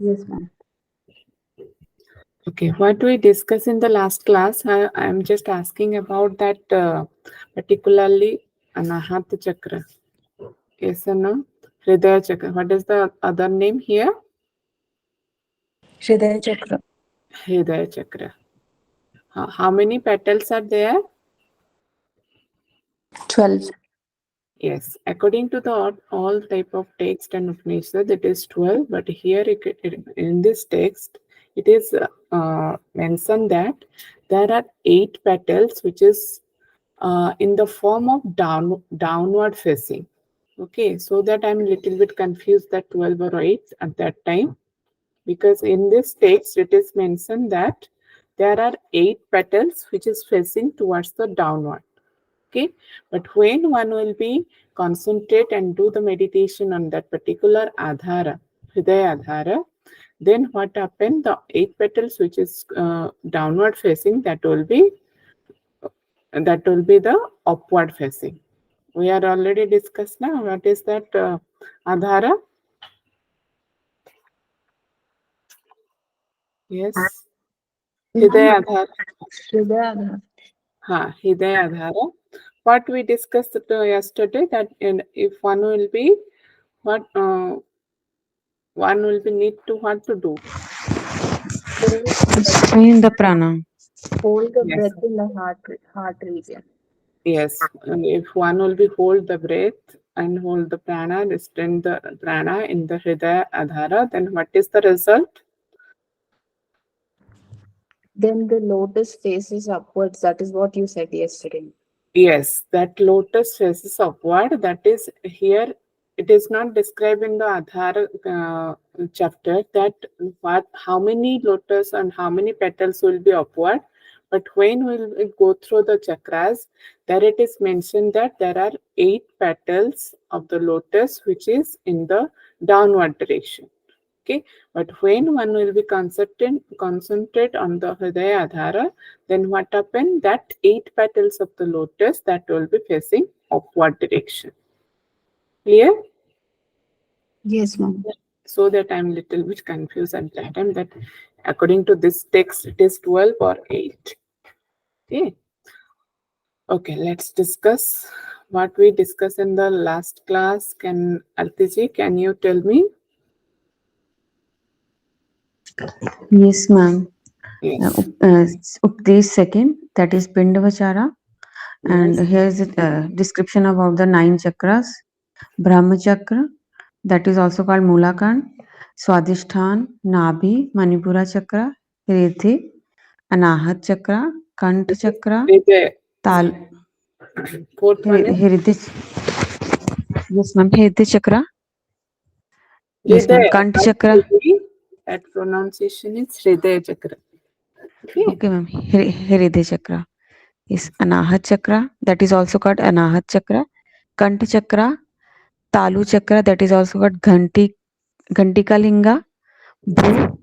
Yes, ma'am. Okay, what we discussed in the last class, I'm just asking about that particularly Anahata Chakra. Yes or no? Hridaya Chakra. What is the other name here? Hridaya Chakra. Hridaya Chakra. How many petals are there? 12. Yes, according to the all type of text and Upanishad, it is 12. But here in this text, it is mentioned that there are 8 petals, which is in the form of downward facing. Okay, so that I'm a little bit confused that 12 or 8 at that time, because in this text it is mentioned that there are 8 petals which is facing towards the downward. Okay, but when one will be concentrate and do the meditation on that particular adhara, hridaya adhara, then what happen, the 8 petals which is downward facing, that will be the upward facing. We are already discussed now what is that adhara. Yes, hridaya adhara. Hridaya. Hridaya adhara. What we discussed yesterday, that if one will be what one will be need to what to do. Strain the prana. Hold the Yes, breath in the heart region. yes. If one will be hold the breath and hold the prana, restrain the prana in the hridaya adhara, then what is the result? Then the lotus faces upwards. That is what you said yesterday. Yes, that lotus faces upward. That is here. It is not described in the Adhar chapter that how many lotus and how many petals will be upward. But when we go through the chakras, there it is mentioned that there are 8 petals of the lotus which is in the downward direction. Okay, but when one will be concentrate on the Hridaya Adhara, then what happen? That 8 petals of the lotus that will be facing upward direction. Clear? Yes, ma'am. So that I'm little bit confused at that time, that according to this text it is 12 or 8. Okay. Okay, let's discuss what we discussed in the last class. Artiji, can you tell me? Yes, ma'am. Yes. Upadesh second, that is Pindavachara. And Yes. here's a description about the 9 chakras. Brahma chakra, that is also called Mulakan, Swadhisthana, Nabhi, Manipura chakra, Hridaya, Anahat chakra, Kantha chakra, Hridaya. Tal, Fourth one is Hridaya, yes ma'am, Hridaya chakra, yes ma'am, Hridaya. Kantha chakra, That pronunciation is Hridaya Chakra. Okay. okay ma'am, Hridaya chakra, yes, Anahat chakra, that is also called Anahat chakra, Kantha chakra, Talu chakra, that is also called Ghantika linga, Bhu,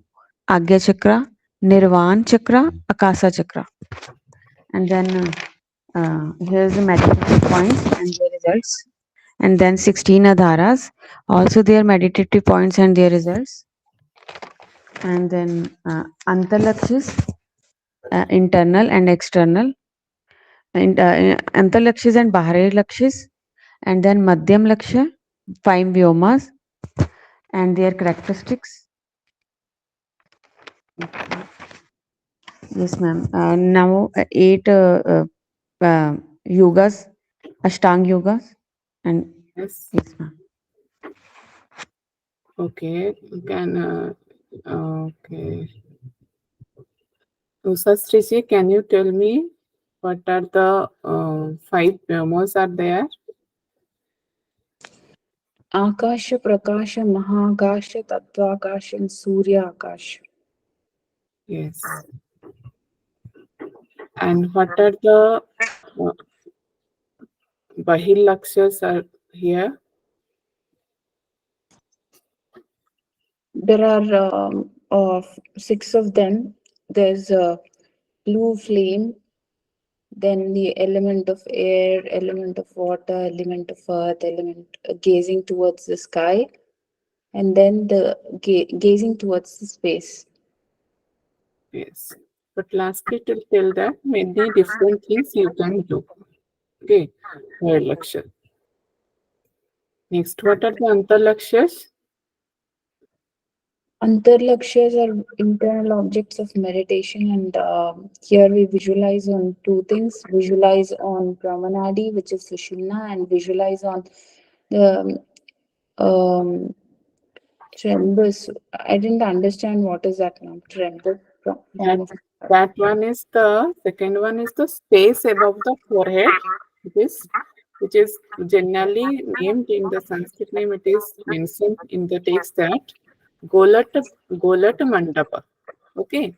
Agya chakra, Nirvan chakra, Akasa chakra. And then here's the meditative points and their results. And then 16 adharas, also their meditative points and their results. And then antalakshis, internal and external. And antalakshis and bahari lakshis. And then madhyam lakshya, 5 vyomas and their characteristics. Yes, ma'am. Now 8 yogas, Ashtang yogas, and Yes. yes, ma'am. Okay. Okay. Usastriji, can you tell me what are the 5 memos are there? Akasha, Prakasha, Mahakasha, Tattvakasha, and Surya Akasha. Yes. And what are the Bahil Lakshas are here? There are 6 of them. There's a blue flame, then the element of air, element of water, element of earth, element gazing towards the sky, and then the gazing towards the space. Yes. But lastly, to tell that many different things you can do. Okay. Third lecture. Next, what are the antarlakshyas? Antarlakshyas are internal objects of meditation, and here we visualize on two things: visualize on Brahmanadi, which is Sushumna, and visualize on the um, trembus. I didn't understand what is that now. Trembus That form of. that one is the second one is the space above the forehead. Which is generally named in the Sanskrit name. It is mentioned in the text that Golat Mandapa. Okay.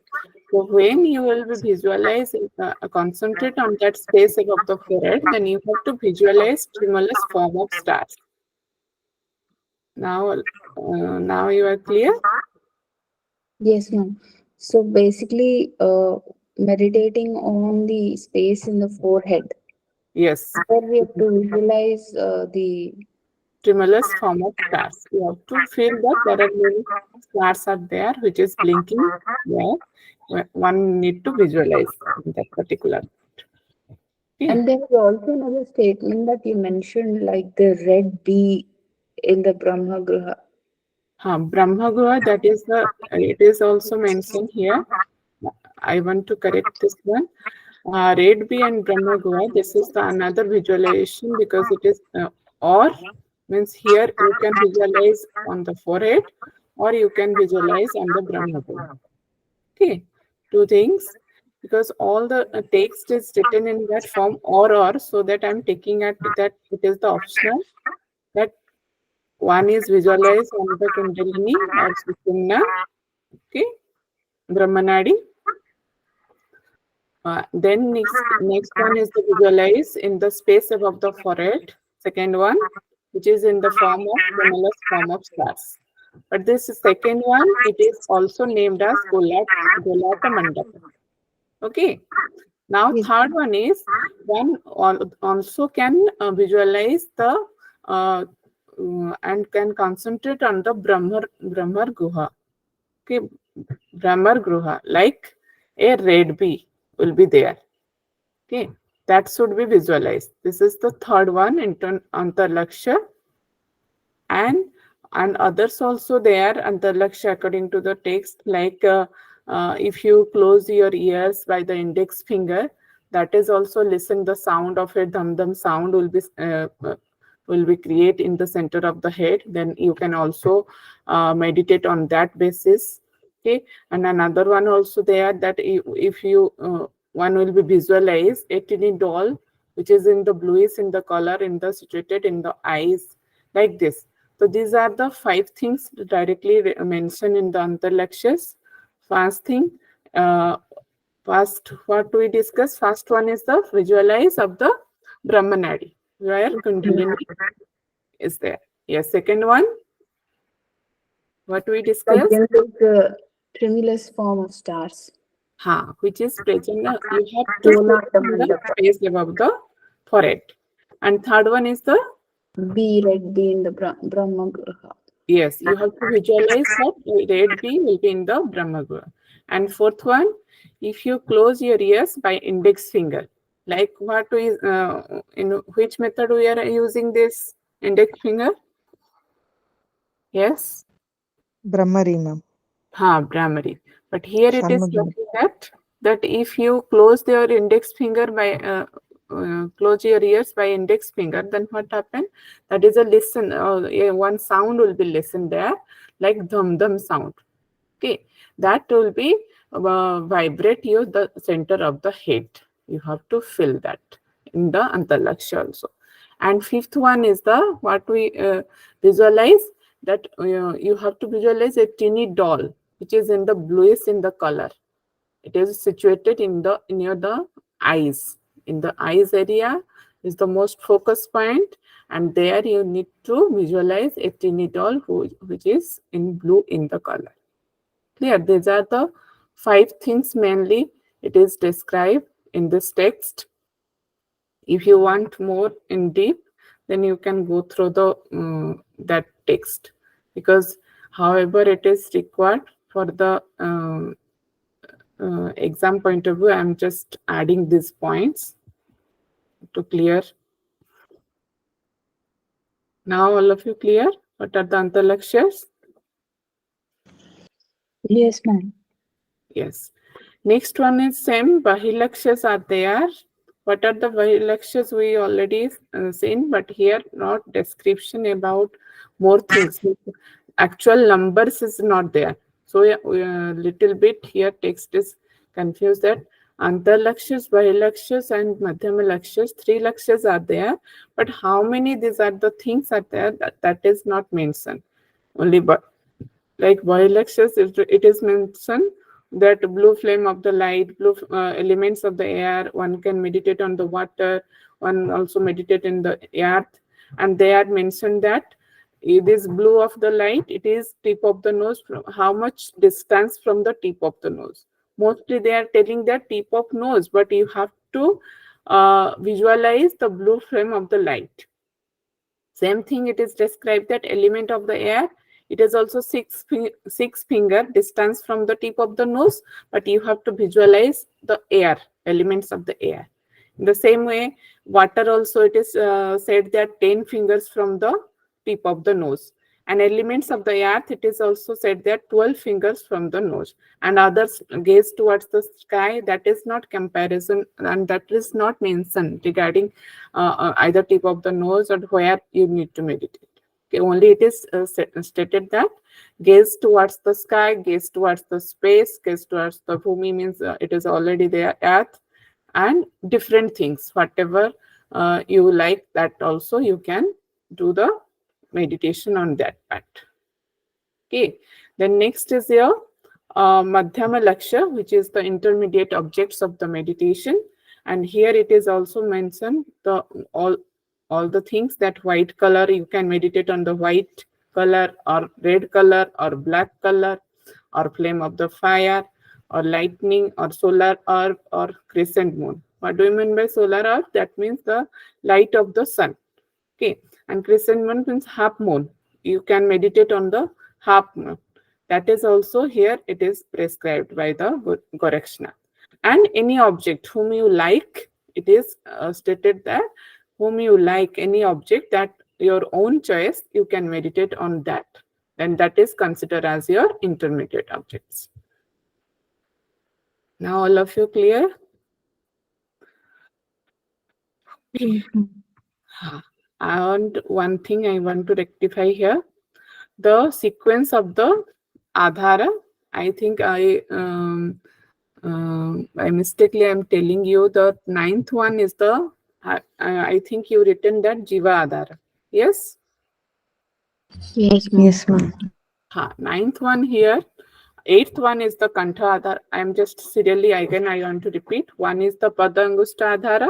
So when you will be visualize, concentrate on that space above the forehead, then you have to visualize tremulous form of stars. Now you are clear? Yes, ma'am. So basically, meditating on the space in the forehead. Yes. There we have to visualize the. Tremulous form of stars. You have to feel that there are many stars are there, which is blinking there. One need to visualize in that particular. Okay. And there is also another statement that you mentioned, like the red bee in the Brahma Griha. Brahma Guha, that is it is also mentioned here. I want to correct this one. Red bee and Brahma Guha, this is the another visualization because it is or means here you can visualize on the forehead or you can visualize on the Brahma Guha. Okay, two things because all the text is written in that form or so that I'm taking at that it is the optional that one is visualized on the Kundalini or Sushumna, okay, Brahmanadi. Then next one is the visualize in the space above the forehead. Second one, which is in the form of tremulous form of stars. But this second one, it is also named as Golata Mandapa. Okay. Now third one is one also can visualize the and can concentrate on the Brahmar Guha. Okay, Brahmar Gruha, like a red bee will be there. Okay, that should be visualized. This is the third one in Antarlaksha, and others also there Antarlaksha according to the text. Like if you close your ears by the index finger, that is also listen the sound of a dum dum sound will be create in the center of the head. Then you can also meditate on that basis. Okay, and another one also there that if you one will be visualize a tiny doll which is in the bluish in the color in the situated in the eyes like this. So these are the 5 things directly mentioned in the Antarlakshas. First thing, first what we discuss, first one is the visualize of the Brahmanadi, where Kundalini is there. Yes, second one, what we discuss? The tremulous form of stars. Which is present. You have to focus on the space above the forehead. And third one is the bee, red bee in the Brahma Griha. yes, you have to visualize that red bee will be in the Brahma Guha. And fourth one, if you close your ears by index finger, like what we in which method we are using this index finger? Yes. Brahmari, ma'am. Brahmari. But here it is Shanmugam. looking that if you close your index finger by close your ears by index finger, then what happen? That is a listen. One sound will be listened there, like dhum dhum sound. Okay, that will be vibrate you the center of the head. You have to feel that in the Antarlaksha also. And fifth one is the what we visualize that you have to visualize a teeny doll which is in the bluish in the color. It is situated in the near the eyes. In the eyes area is the most focus point, and there you need to visualize a teeny doll which is in blue in the color. Clear? These are the 5 things mainly it is described in this text. If you want more in deep, then you can go through the that text, because However, it is required for the exam point of view. I am just adding these points to clear. Now all of you clear? What are the Antarlakshyas? Yes, ma'am. Yes. Next one is same. Bahilakshas are there. What are the Bahilakshas? We already seen, but here not description about more things. Actual numbers is not there. So little bit here text is confused that Antarlakshas, Bahilakshas and Madhyama Lakshas, 3 Lakshas are there. But how many these are the things are there, that is not mentioned. Only but like Bahilakshas, it is mentioned that blue flame of the light, blue elements of the air, one can meditate on the water, one also meditate in the earth, and they are mentioned that it is blue of the light, it is tip of the nose, from how much distance from the tip of the nose. Mostly they are telling that tip of nose, but you have to visualize the blue flame of the light. Same thing, it is described that element of the air, it is also six finger distance from the tip of the nose, but you have to visualize the air, elements of the air. In the same way, water also, it is said that 10 fingers from the tip of the nose. And elements of the earth, it is also said that 12 fingers from the nose. And others gaze towards the sky, that is not comparison, and that is not mentioned regarding either tip of the nose or where you need to meditate. Okay, only it is stated that gaze towards the sky, gaze towards the space, gaze towards the bhumi, means it is already there, earth, and different things, whatever you like, that also you can do the meditation on that part. Okay, then next is your Madhyama Lakshya, which is the intermediate objects of the meditation. And here it is also mentioned the all the things that white color, you can meditate on the white color or red color or black color or flame of the fire or lightning or solar orb or crescent moon. What do you mean by solar orb? That means the light of the sun. Okay, and crescent moon means half moon. You can meditate on the half moon. That is also here, it is prescribed by the Gorakshnath. And any object whom you like, it is stated that whom you like, any object that your own choice, you can meditate on that. Then that is considered as your intermediate objects. Now all of you clear? And one thing I want to rectify here, the sequence of the Adhara, I think I mistakenly I'm telling you the 9th one is the, I think you written that Jiva Adhara. Yes? Yes, ma'am. Yes, ma'am. 9th one here. 8th one is the Kantha Adhara. I'm just serially again I want to repeat. One is the Pada Angusta Adhara.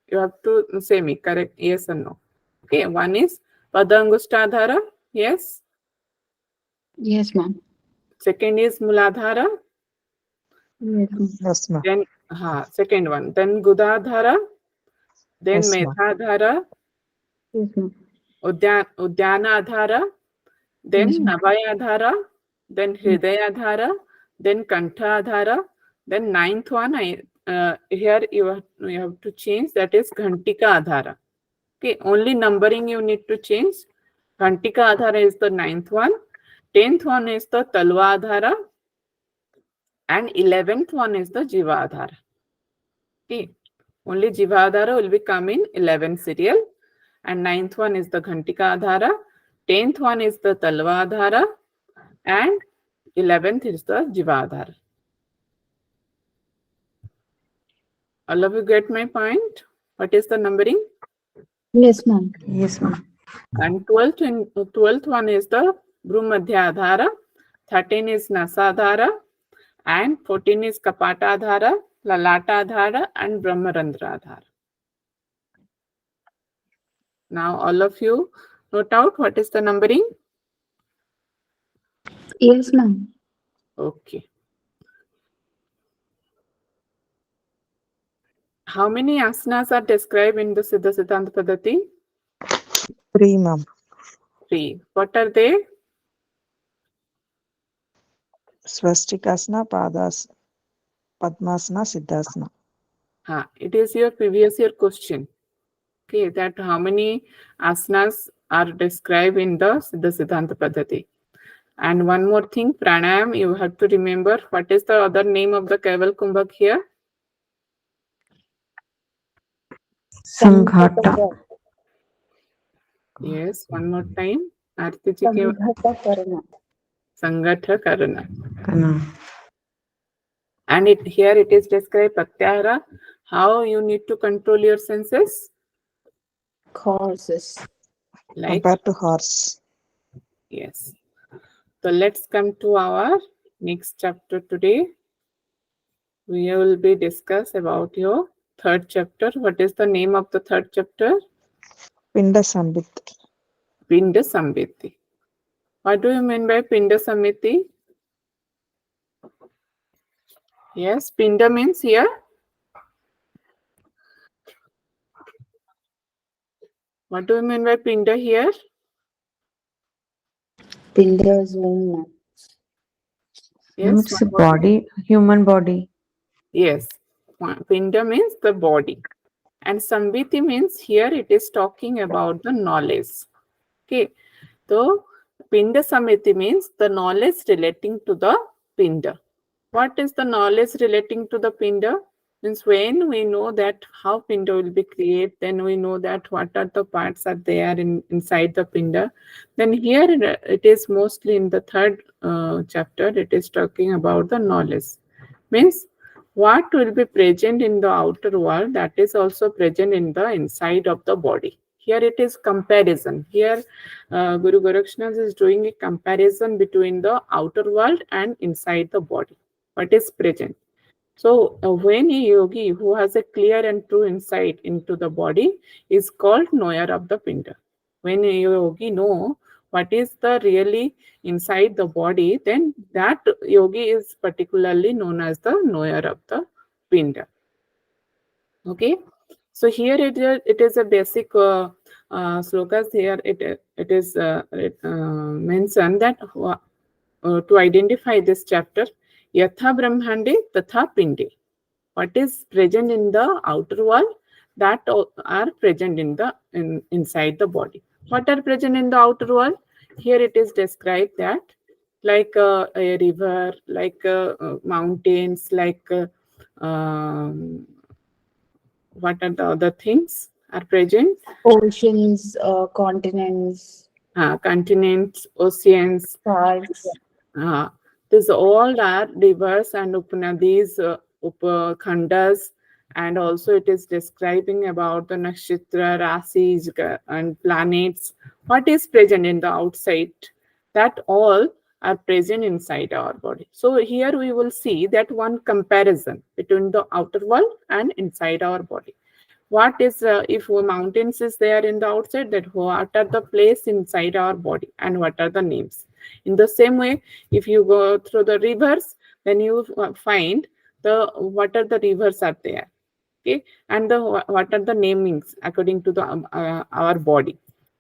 You have to say me correct, yes or no. Okay, one is Pada Angusta Adhara. Yes. Yes, ma'am. Second is Muladhara. Yes, ma'am. Yes, ma'am. Then second one. Then Gudadhara. Then Yes, ma'am. Medhadhara. Yes, ma'am. Udyanadhara. Then Yes, ma'am. Navayadhara. Then Hridayadhara. Then Kantadhara. Then 9th one, here you have to change, that is Ghantika Adhara. Okay, only numbering you need to change. Ghantika Adhara is the 9th one. 10th one is the Talwa Adhara. And 11th one is the Jiva Adhara. Okay, only Jiva Adhara will be come in 11th serial. And 9th one is the Ghantika Adhara. 10th one is the Talwa Adhara. And 11th is the Jiva Adhara. All of you get my point? What is the numbering? Yes, ma'am. Yes, ma'am. And 12th one is the Bhrumadhya Adhara. 13 is Nasa Adhara. And 14 is Kapata Adhara, Lalata Adhara, and Brahmarandra Adhara. Now all of you note out what is the numbering? Yes, ma'am. Okay. How many asanas are described in the Siddhasiddhanta Paddhati? 3, ma'am. 3. What are they? Swastikasana, Padmasana, Siddhasana. It is your previous year question. Okay, that how many asanas are described in the Siddhasiddhanta Paddhati. And one more thing, pranayam, you have to remember what is the other name of the Kaival Kumbhak here? Sanghata. Yes, one more time. Aarti ji ke Samghata karana. Sangatha Karana. Kana. And here it is described Pratyahara, how you need to control your senses. Causes. Like, Compared to horse. yes. So let's come to our next chapter today. We will be discuss about your third chapter. What is the name of the third chapter? Pinda Sambit. Pinda Samviti. What do you mean by Pinda Samviti? Yes, Pinda means here. What do you mean by Pinda here? Pinda zone. Yes, It's a one more time. body, human body. Yes, Pinda means the body. And Samviti means here it is talking about the knowledge. Okay, so Pinda Samviti means the knowledge relating to the Pinda. What is the knowledge relating to the Pinda? Means when we know that how Pinda will be created, then we know that what are the parts are there inside the Pinda. Then here it is mostly in the third chapter, it is talking about the knowledge. Means what will be present in the outer world that is also present in the inside of the body. Here it is comparison. Here Guru Gorakshnath is doing a comparison between the outer world and inside the body. What is present? So when a yogi who has a clear and true insight into the body is called knower of the pinda. When a yogi know what is the really inside the body, then that yogi is particularly known as the knower of the pinda. Okay, so here it is a basic slokas. Here it is mentioned that to identify this chapter, yatha brahmande tatha pinde. What is present in the outer world that are present in the inside the body. What are present in the outer world? Here it is described that like a river, like mountains, like what are the other things are present? Oceans, continents, Continents, oceans. stars. These all are rivers and upanadis, upakhandas, and also it is describing about the nakshatra, rasis, and planets. What is present in the outside? That all are present inside our body. So here we will see that one comparison between the outer world and inside our body. What is if mountains is there in the outside, that what are the place inside our body and what are the names? In the same way, if you go through the rivers, then you find the what are the rivers are there, okay, and the what are the namings according to the our body.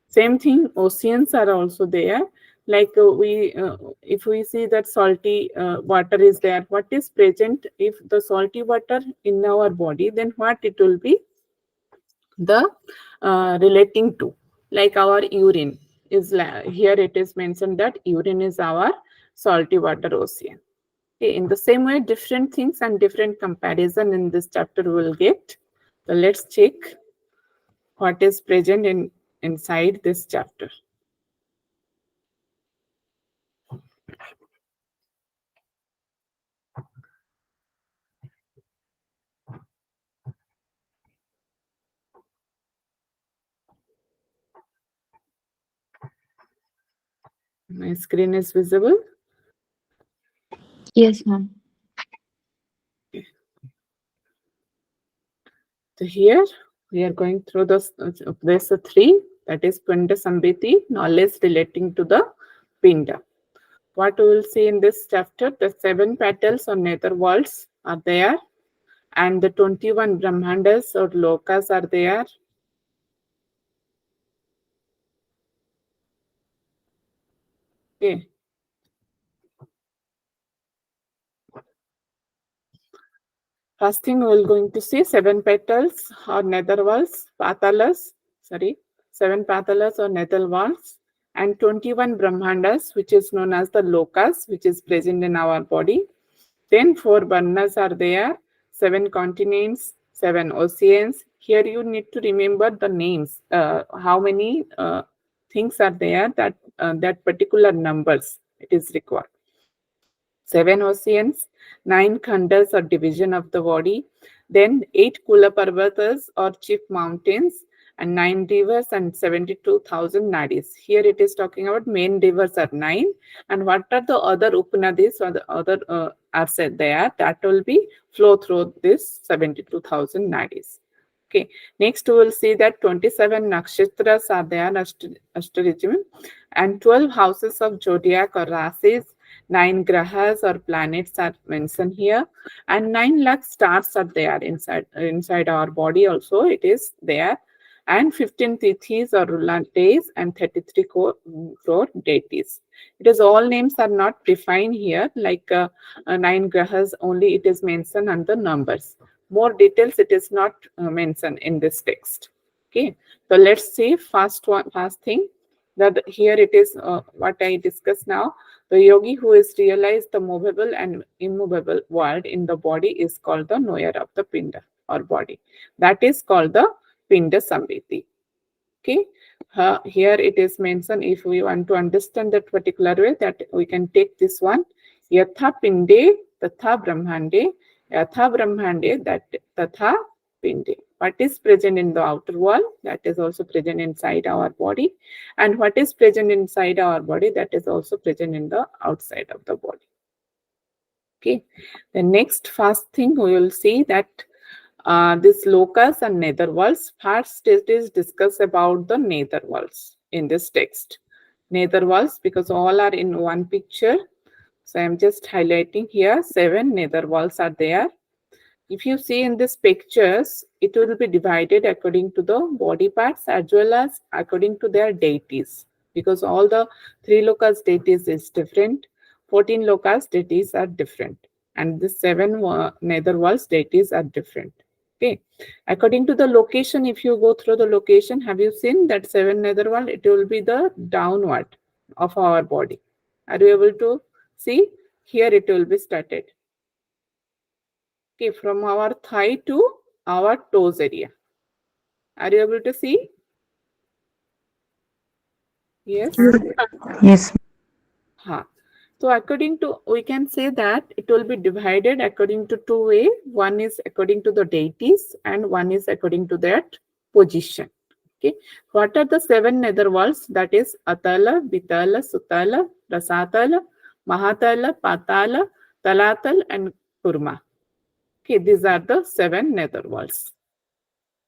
Same thing, oceans are also there. Like if we see that salty water is there, what is present if the salty water in our body, then what it will be? The relating to, like our urine is here it is mentioned that urine is our salty water ocean. Okay, in the same way, different things and different comparison in this chapter we will get. So let's check what is present inside this chapter. My screen is visible. Yes, ma'am. So here we are going through this three, that is Pinda Sambiti, knowledge relating to the Pinda. What we will see in this chapter, the 7 petals or nether worlds are there, and the 21 Brahmandas or Lokas are there. Okay. First thing we're going to see 7 petals or nether walls, patalas, 7 patalas or nether walls, and 21 brahmandas, which is known as the lokas, which is present in our body. Then 4 varnas are there, 7 continents, 7 oceans. Here you need to remember the names, how many things are there, that particular numbers it is required. 7 oceans, 9 khandas or division of the body, then 8 Kula Parvatas or chief mountains, and 9 rivers and 72,000 nadis. Here it is talking about main rivers are 9, and what are the other Upanadis or the other are said there, that will be flow through this 72,000 nadis. Okay, next we will see that 27 nakshatras are there, astrology, and 12 houses of zodiac or rasis, 9 grahas or planets are mentioned here, and 9 lakh stars are there inside our body also it is there, and 15 tithis or ruler days, and 33 crore deities. It is all names are not defined here, like 9 grahas only it is mentioned and the numbers. More details it is not mentioned in this text. Okay, so let's see first thing, that here it is what I discussed now. The yogi who is realized the movable and immovable world in the body is called the knower of the pinda or body. That is called the pinda samriti. Okay, here it is mentioned, if we want to understand that particular way, that we can take this one, yatha pinde tatha brahmande, yatha brahmande that tatha pinde. What is present in the outer wall, that is also present inside our body, and what is present inside our body, that is also present in the outside of the body. Okay, the next first thing we will see that this lokas and nether walls. First it is discussed about the nether walls in this text. Nether walls, because all are in one picture, so I am just highlighting here 7 nether walls are there. If you see in these pictures, it will be divided according to the body parts as well as according to their deities, because all the 3 lokas deities is different, 14 lokas deities are different, and the 7 nether walls deities are different. Okay, according to the location, if you go through the location, have you seen that 7 nether wall? It will be the downward of our body. Are you able to see? Here it will be started. Okay, from our thigh to our toes area. Are you able to see? Yes. Yes. So according to, we can say that it will be divided according to 2 ways. One is according to the deities and one is according to that position. Okay. What are the 7 nether walls? That is Atala, Vitala, Sutala, Rasatala, Mahatala, Patala, Talatal, and Kurma. Okay, these are the 7 nether walls.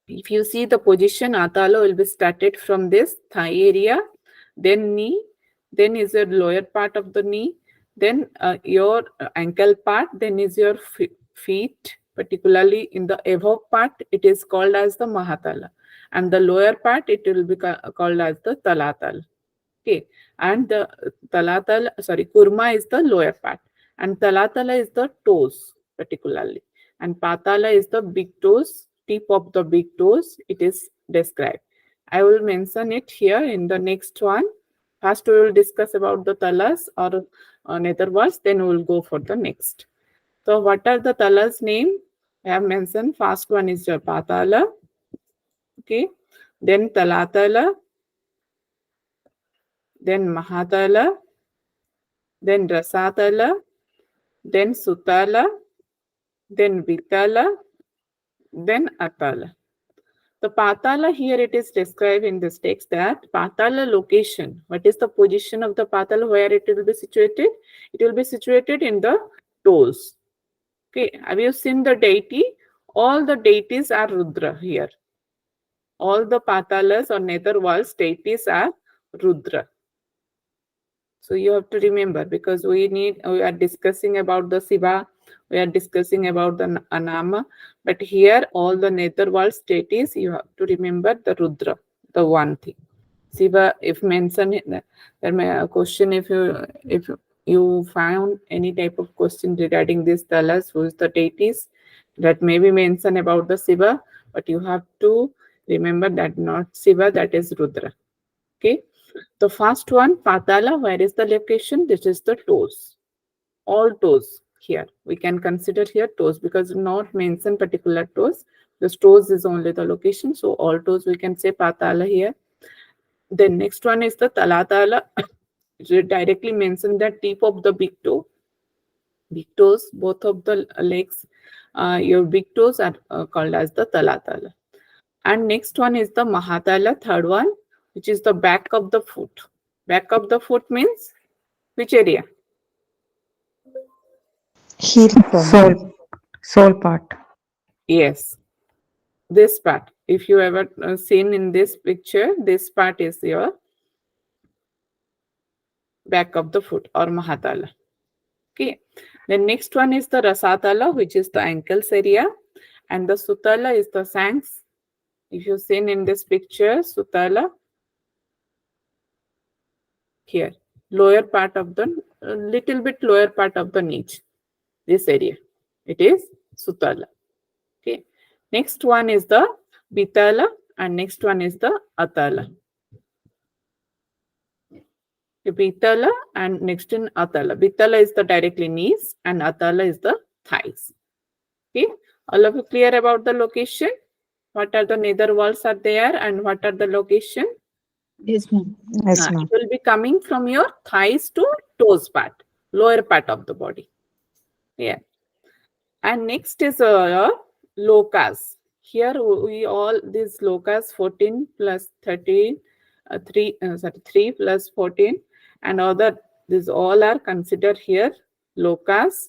If you see the position, Atala will be started from this thigh area, then knee, then is your lower part of the knee, then your ankle part, then is your feet, particularly in the above part, it is called as the Mahatala, and the lower part, it will be called as the Talatal. Okay, and the Kurma is the lower part, and Talatala is the toes, particularly, and Patala is the big toes, tip of the big toes, it is described. I will mention it here in the next one. First, we will discuss about the talas or nether walls, then we will go for the next. So, what are the talas name? I have mentioned. First one is your Patala, okay, then Talatala, then Mahatala, then Rasatala, then Sutala, then Vitala, then Atala. The Patala here it is described in this text that Patala location, what is the position of the Patala, where it will be situated? It will be situated in the toes. Okay, have you seen the deity? All the deities are Rudra here. All the Patalas or nether walls deities are Rudra. So you have to remember, because we are discussing about the Shiva, we are discussing about the Anama, but here all the nether world deities, you have to remember the Rudra, the one thing. Shiva, if mentioned, there may a question, if you found any type of question regarding this talas, who is the deities, That may be mentioned about the Shiva, but you have to remember that not Shiva, that is Rudra. Okay. The first one, Patala, where is the location? This is the toes. All toes here. We can consider here toes because not mention particular toes. The toes is only the location. So all toes we can say Patala here. Then next one is the Talatala. It directly mention the tip of the big toe. Big toes, both of the legs, your big toes are called as the Talatala. And next one is the Mahatala, third one, which is the back of the foot. Back of the foot means which area? Heel point. Sole part. Yes, this part. If you ever seen in this picture, this part is your back of the foot or Mahatala. Okay. The next one is the Rasatala, which is the ankles area, and the Sutala is the shanks. If you've seen in this picture, Sutala here, lower part of the little bit lower part of the niche, this area, it is Sutala. Okay. Next one is the Bitala, and next one is the Atala. Bitala and next in Atala. Bitala is the directly knees and Atala is the thighs. Okay. All of you clear about the location? What are the nether walls are there and what are the location? Yes, ma'am. Yes, ma'am. It will be coming from your thighs to toes part, lower part of the body. Yeah. And next is lokas. Here we all these lokas 14 plus 13, 3 plus 14 and other, these all are considered here lokas.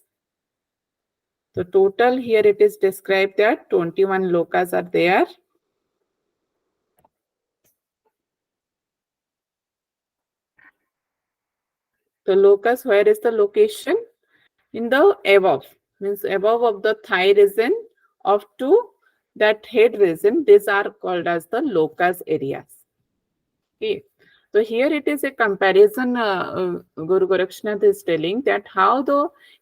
The total here it is described that 21 lokas are there. The locus, where is the location? In the above, means above of the thigh region up to that head region, these are called as the locus areas. Okay. So here it is a comparison, Guru Gorakshnath is telling that how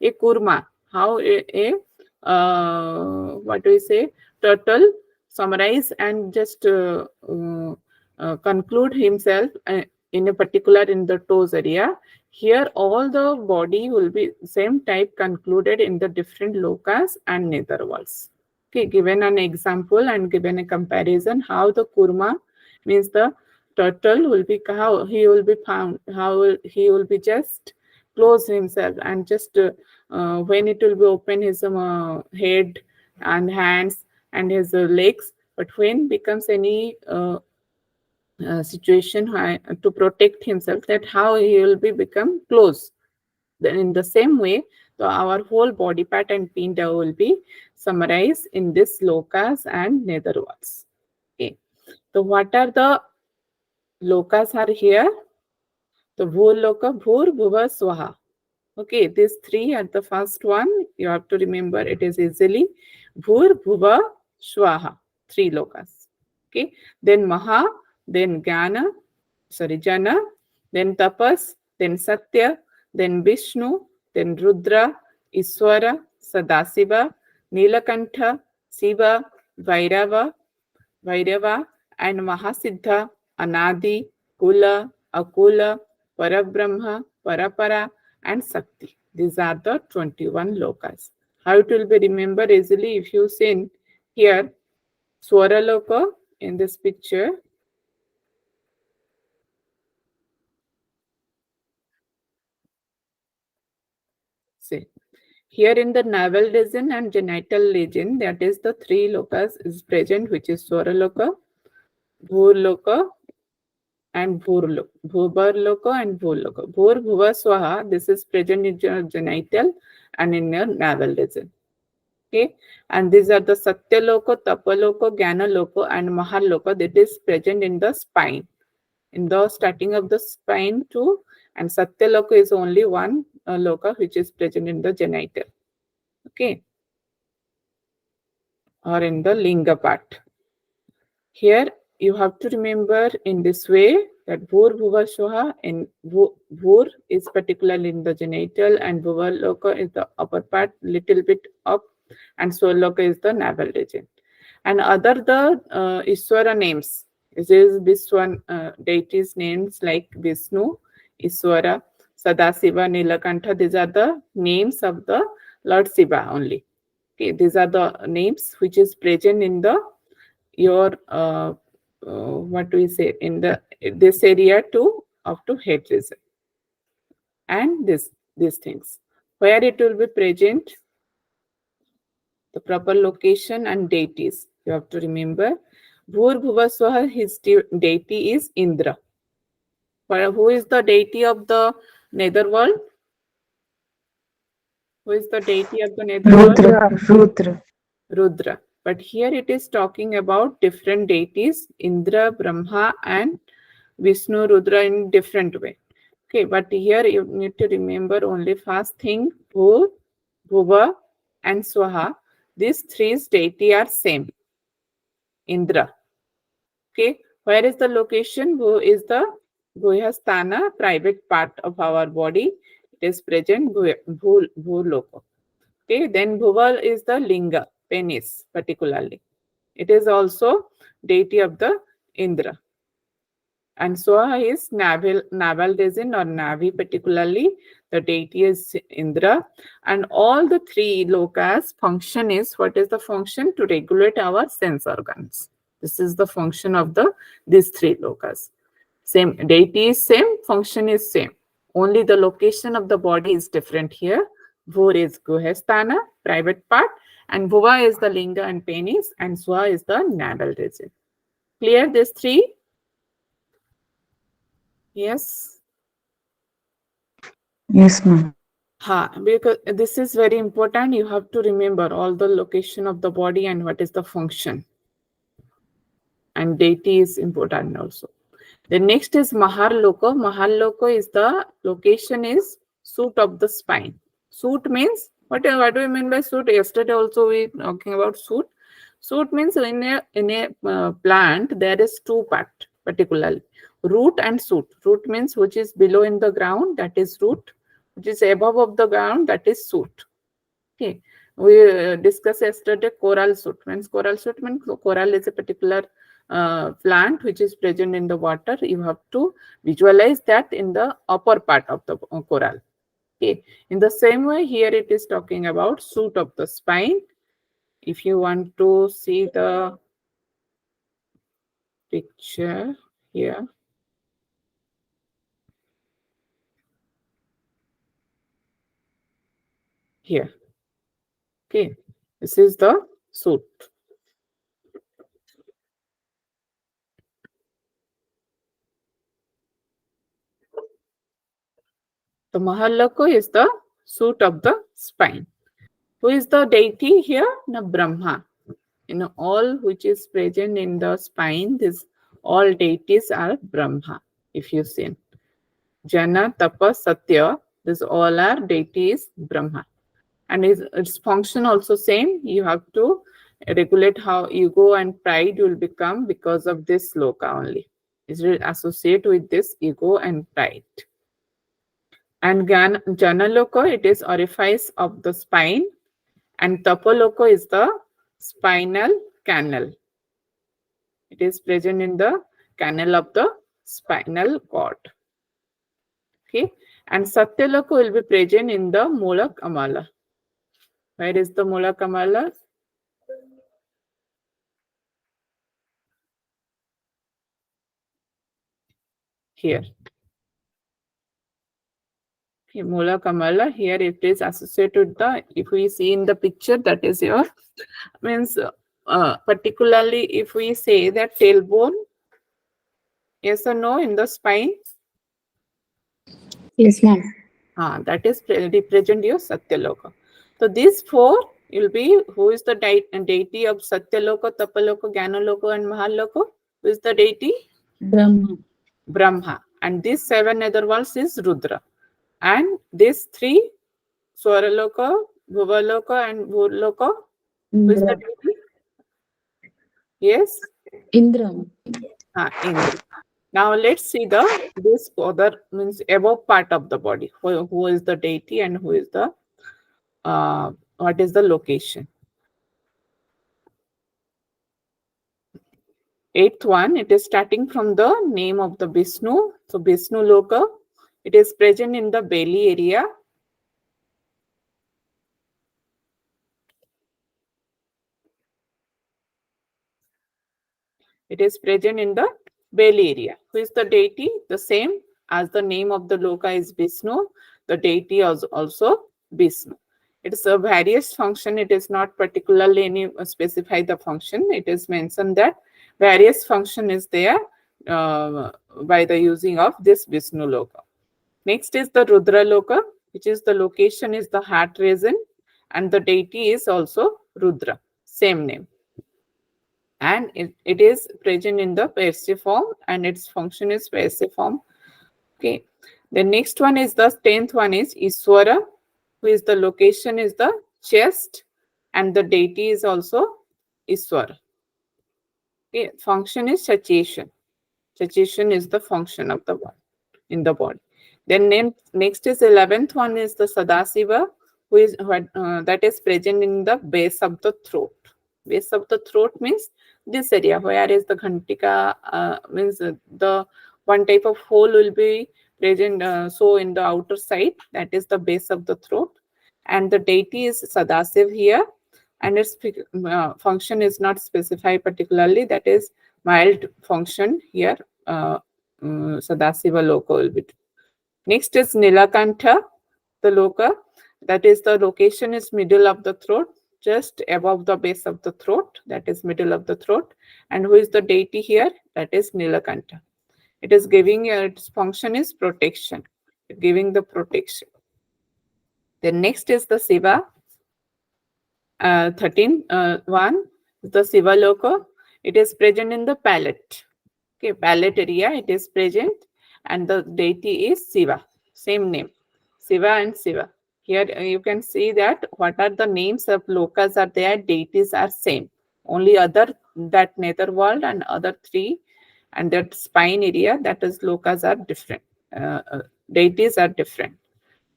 a kurma, how what do we say, turtle summarize and just conclude himself in a particular in the toes area. Here all the body will be same type concluded in the different locus and nether walls. Okay, given an example and given a comparison how the kurma means the turtle will be, how he will be found, how he will be just close himself and just when it will be open his head and hands and his legs, but when becomes any situation to protect himself, that how he will be become close. Then in the same way, so our whole body part and pinda will be summarized in this locus and nether walls. Okay, so what are the lokas are here? The Bhur Loka, Bhur, Bhuva, Swaha. Okay, these three are the first one. You have to remember it is easily. Bhur, Bhuva, Swaha. Three lokas. Okay, then Maha, then Jnana, Jana, then Tapas, then Satya, then Vishnu, then Rudra, Iswara, Sadasiva, Nilakantha, Shiva, Vairava, and Mahasiddha, Anadi, Kula, Akula, Parabrahma, Parapara, and Sakti. These are the 21 lokas. How it will be remembered easily if you seen here Swara Loka in this picture. See, here in the navel region and genital region, that is the three lokas is present, which is Swara Loka, Bhur Loka, and Bhur Loka and Bhur Loka. Bhur, Bhuva, Swaha, this is present in your genital and in your navel region. Okay, and these are the Satya Loka, Tapa Loka, Jnana Loka, and Mahal Loka that is present in the spine. In the starting of the spine too, and Satya Loka is only one Loka which is present in the genital. Okay, or in the Linga part. Here you have to remember in this way that Bhur Bhuva Swaha, and Bhur is particularly in the genital and Bhuva Loka is the upper part, little bit up and Swaloka is the navel region. And other the Iswara names, this is this one deities names like Vishnu, Iswara, Sadasiva, Nilakantha. These are the names of the Lord Shiva only. Okay, these are the names which is present in the your what do we say, in the this area to up to head region, and these things where it will be present, the proper location and deities. You have to remember. Bhur Bhuvaswaha, his deity is Indra. Who is the deity of the netherworld? Who is the deity of the netherworld? Rudra. Rudra. Rudra. But here it is talking about different deities, Indra, Brahma, and Vishnu, Rudra in different way. Okay, but here you need to remember only first thing, Bhur, Bhuva, and Swaha. These three deity are same. Indra. Okay, where is the location? Who is the Bhuyasthana, private part of our body. It is present Bhuloko. Okay, then Bhuval is the Linga, penis particularly. It is also deity of the Indra. And Swaha is naval region or Navi particularly. The deity is Indra. And all the three lokas function is, what is the function? To regulate our sense organs. This is the function of these three lokas. Same deity is same, function is same. Only the location of the body is different here. Bhur is Guhasthana, private part, and Bhuva is the linga and penis, and Swa is the navel region. Clear these three? Yes. Yes, ma'am. Because this is very important. You have to remember all the location of the body and what is the function. And deity is important also. The next is Maharloko. Maharloko is the location is suit of the spine. Suit means, what do we mean by suit? Yesterday also we talking about suit. Suit means in a plant there is two part particularly, root and shoot. Root means which is below in the ground, that is root. Which is above of the ground, that is shoot. Okay, we discussed yesterday coral shoot. Means coral shoot means coral is a particular plant which is present in the water. You have to visualize that in the upper part of the coral. Okay, in the same way here it is talking about shoot of the spine. If you want to see the picture here, here. Okay, this is the shoot. The Mahaloko is the suit of the spine. Who is the deity here? The Brahma. All which is present in the spine, this all deities are Brahma. If you see Jana, Tapa, Satya, this all are deities Brahma. And its function also same. You have to regulate how ego and pride will become because of this loka only. It will associate with this ego and pride. And Janaloko, it is orifice of the spine. And Tapaloko is the spinal canal. It is present in the canal of the spinal cord. Okay. And Satyaloko will be present in the Mula Kamala. Where is the Mula Kamala? Here. Okay, Mula Kamala, here it is associated with the, if we see in the picture, that is your, means particularly if we say that tailbone, yes or no, in the spine? Yes, ma'am. That is represent your Satyaloka. So these four will be, who is the deity of Satyaloka, Tapaloka, Gyanaloka and Mahaloka? Who is the deity? Brahma. Brahma. And these seven other worlds is Rudra. And these three, Swaraloka, Bhuvaloka and Bhurloka, who is the Indra. deity? Yes? Indra. Indra. Now let's see this other, means above part of the body. Who is the deity and who is the what is the location? Eighth one, it is starting from the name of the Vishnu. So Vishnu Loka, it is present in the belly area. It is present in the belly area. Who is the deity? The same as the name of the Loka is Vishnu. The deity is also Vishnu. It is a various function. It is not particularly any specify the function. It is mentioned that various function is there by the using of this Vishnu Loka. Next is the Rudra Loka, which is the location is the heart region, and the deity is also Rudra, same name. And it is present in the passive form, and its function is passive form. Okay. The next one is the 10th one is Iswara, who is the location is the chest, and the deity is also Iswara. Okay. Function is satiation. Satiation is the function of the one in the body. Then next is 11th one is the Siddhasiva, who is that is present in the base of the throat. Base of the throat means this area, where is the ghantika, means the one type of hole will be present, so in the outer side, that is the base of the throat. And the deity is Sadasiv here, and its function is not specified particularly, that is mild function here. Sadasiva Loka will be. Next is Nilakantha, the Loka, that is the location is middle of the throat, just above the base of the throat, that is middle of the throat. And who is the deity here? That is Nilakantha. It is giving, its function is protection, giving the protection. Then next is the Siva, 13, one, the Siva Loka. It is present in the palate. Okay, palate area, it is present, and the deity is Siva, same name, Siva and Siva. Here you can see that what are the names of lokas are there, deities are same. Only other, that netherworld and other three, and that spine area, that is lokas are different. Deities are different,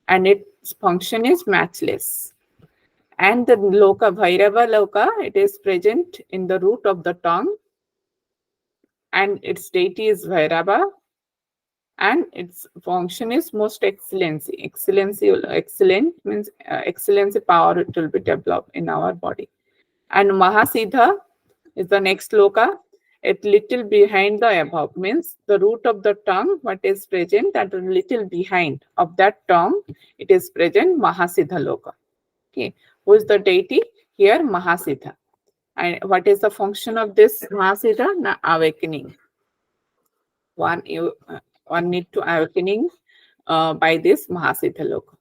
and its function is matchless. And the Loka, Bhairava Loka, it is present in the root of the tongue, and its deity is Bhairava, and its function is most excellency. Excellent means excellency power, it will be developed in our body. And Mahasiddha is the next Loka. It little behind the above means the root of the tongue, what is present, that little behind of that tongue, it is present Mahasiddha Loka. Okay, who is the deity here? Mahasiddha. And what is the function of this Mahasiddha? Na awakening. One need to awakening by this Mahasiddha Loka.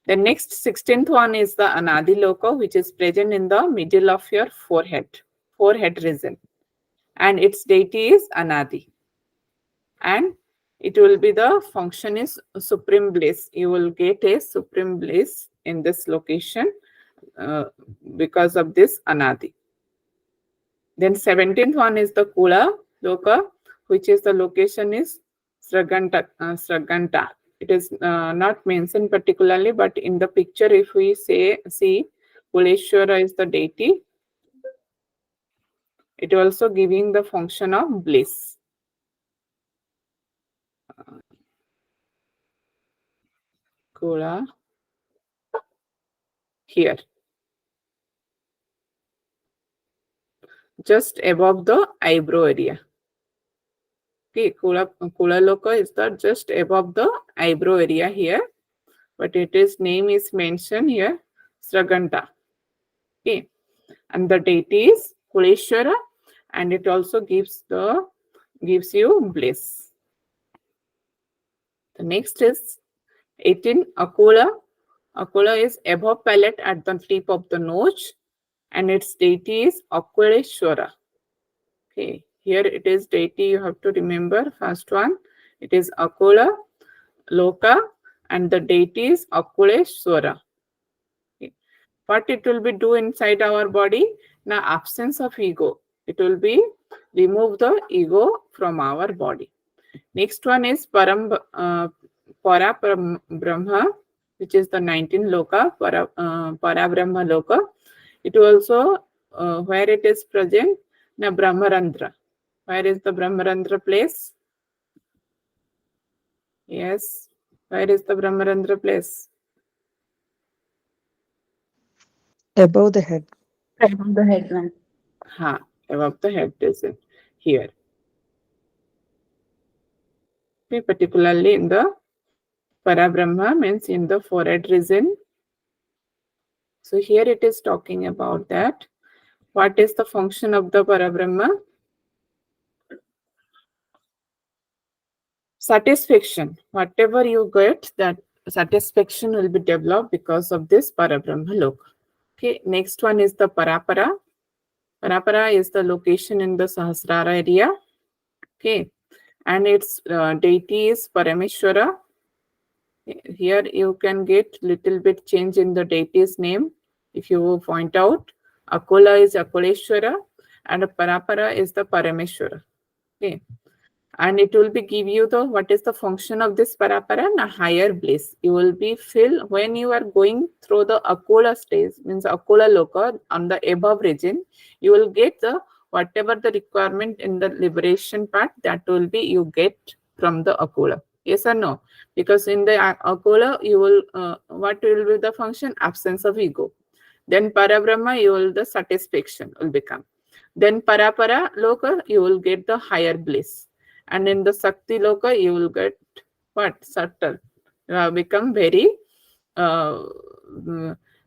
The next 16th one is the Anadi Loka, which is present in the middle of your forehead region, and its deity is Anadi. And it will be the function is supreme bliss. You will get a supreme bliss in this location because of this Anadi. Then 17th one is the Kula Loka, which is the location is Sraganta. It is not mentioned particularly, but in the picture, if we see Kuleshwara is the deity, it also giving the function of bliss. Kula here, just above the eyebrow area. Okay, Kula Loka is the just above the eyebrow area here, but its name is mentioned here, Sraganta. Okay, and the deity is Kuleshwara, and it also gives you bliss. The next is 18 Akula. Akula is above palate at the tip of the nose, and its deity is Akuleshwara. Okay, here it is deity, you have to remember. First one, it is Akula Loka, and the deity is Akuleshwara. Okay. What it will be do inside our body? Now, absence of ego. It will be remove the ego from our body. Next one is Parabrahma, which is the 19 Loka, Parabrahma Loka. It also, where it is present, na Brahmarandra. Where is the Brahmarandra place? Yes. Where is the Brahmarandra place? Above the head. Above the head, ma'am. Above the head is it here. Okay, particularly in the Parabrahma, means in the forehead region. So here it is talking about that. What is the function of the Parabrahma? Satisfaction. Whatever you get, that satisfaction will be developed because of this Parabrahma loka. Okay, next one is the Parapara. Parapara is the location in the Sahasrara area. Okay, and its deity is Parameshwara. Here you can get little bit change in the deity's name. If you point out, Akola is Akoleshwara and Parapara is the Parameshwara. Okay. And it will be give you the what is the function of this Parapara? A higher bliss. You will be feel when you are going through the Akola stage, means Akola loka on the above region, you will get the whatever the requirement in the liberation part, that will be you get from the Akola. Yes or no? Because in the Akola, you will what will be the function? Absence of ego. Then Parabrahma, you will the satisfaction will become. Then Parapara loka, you will get the higher bliss. And in the Sakti loka, you will get what? Subtle. Become very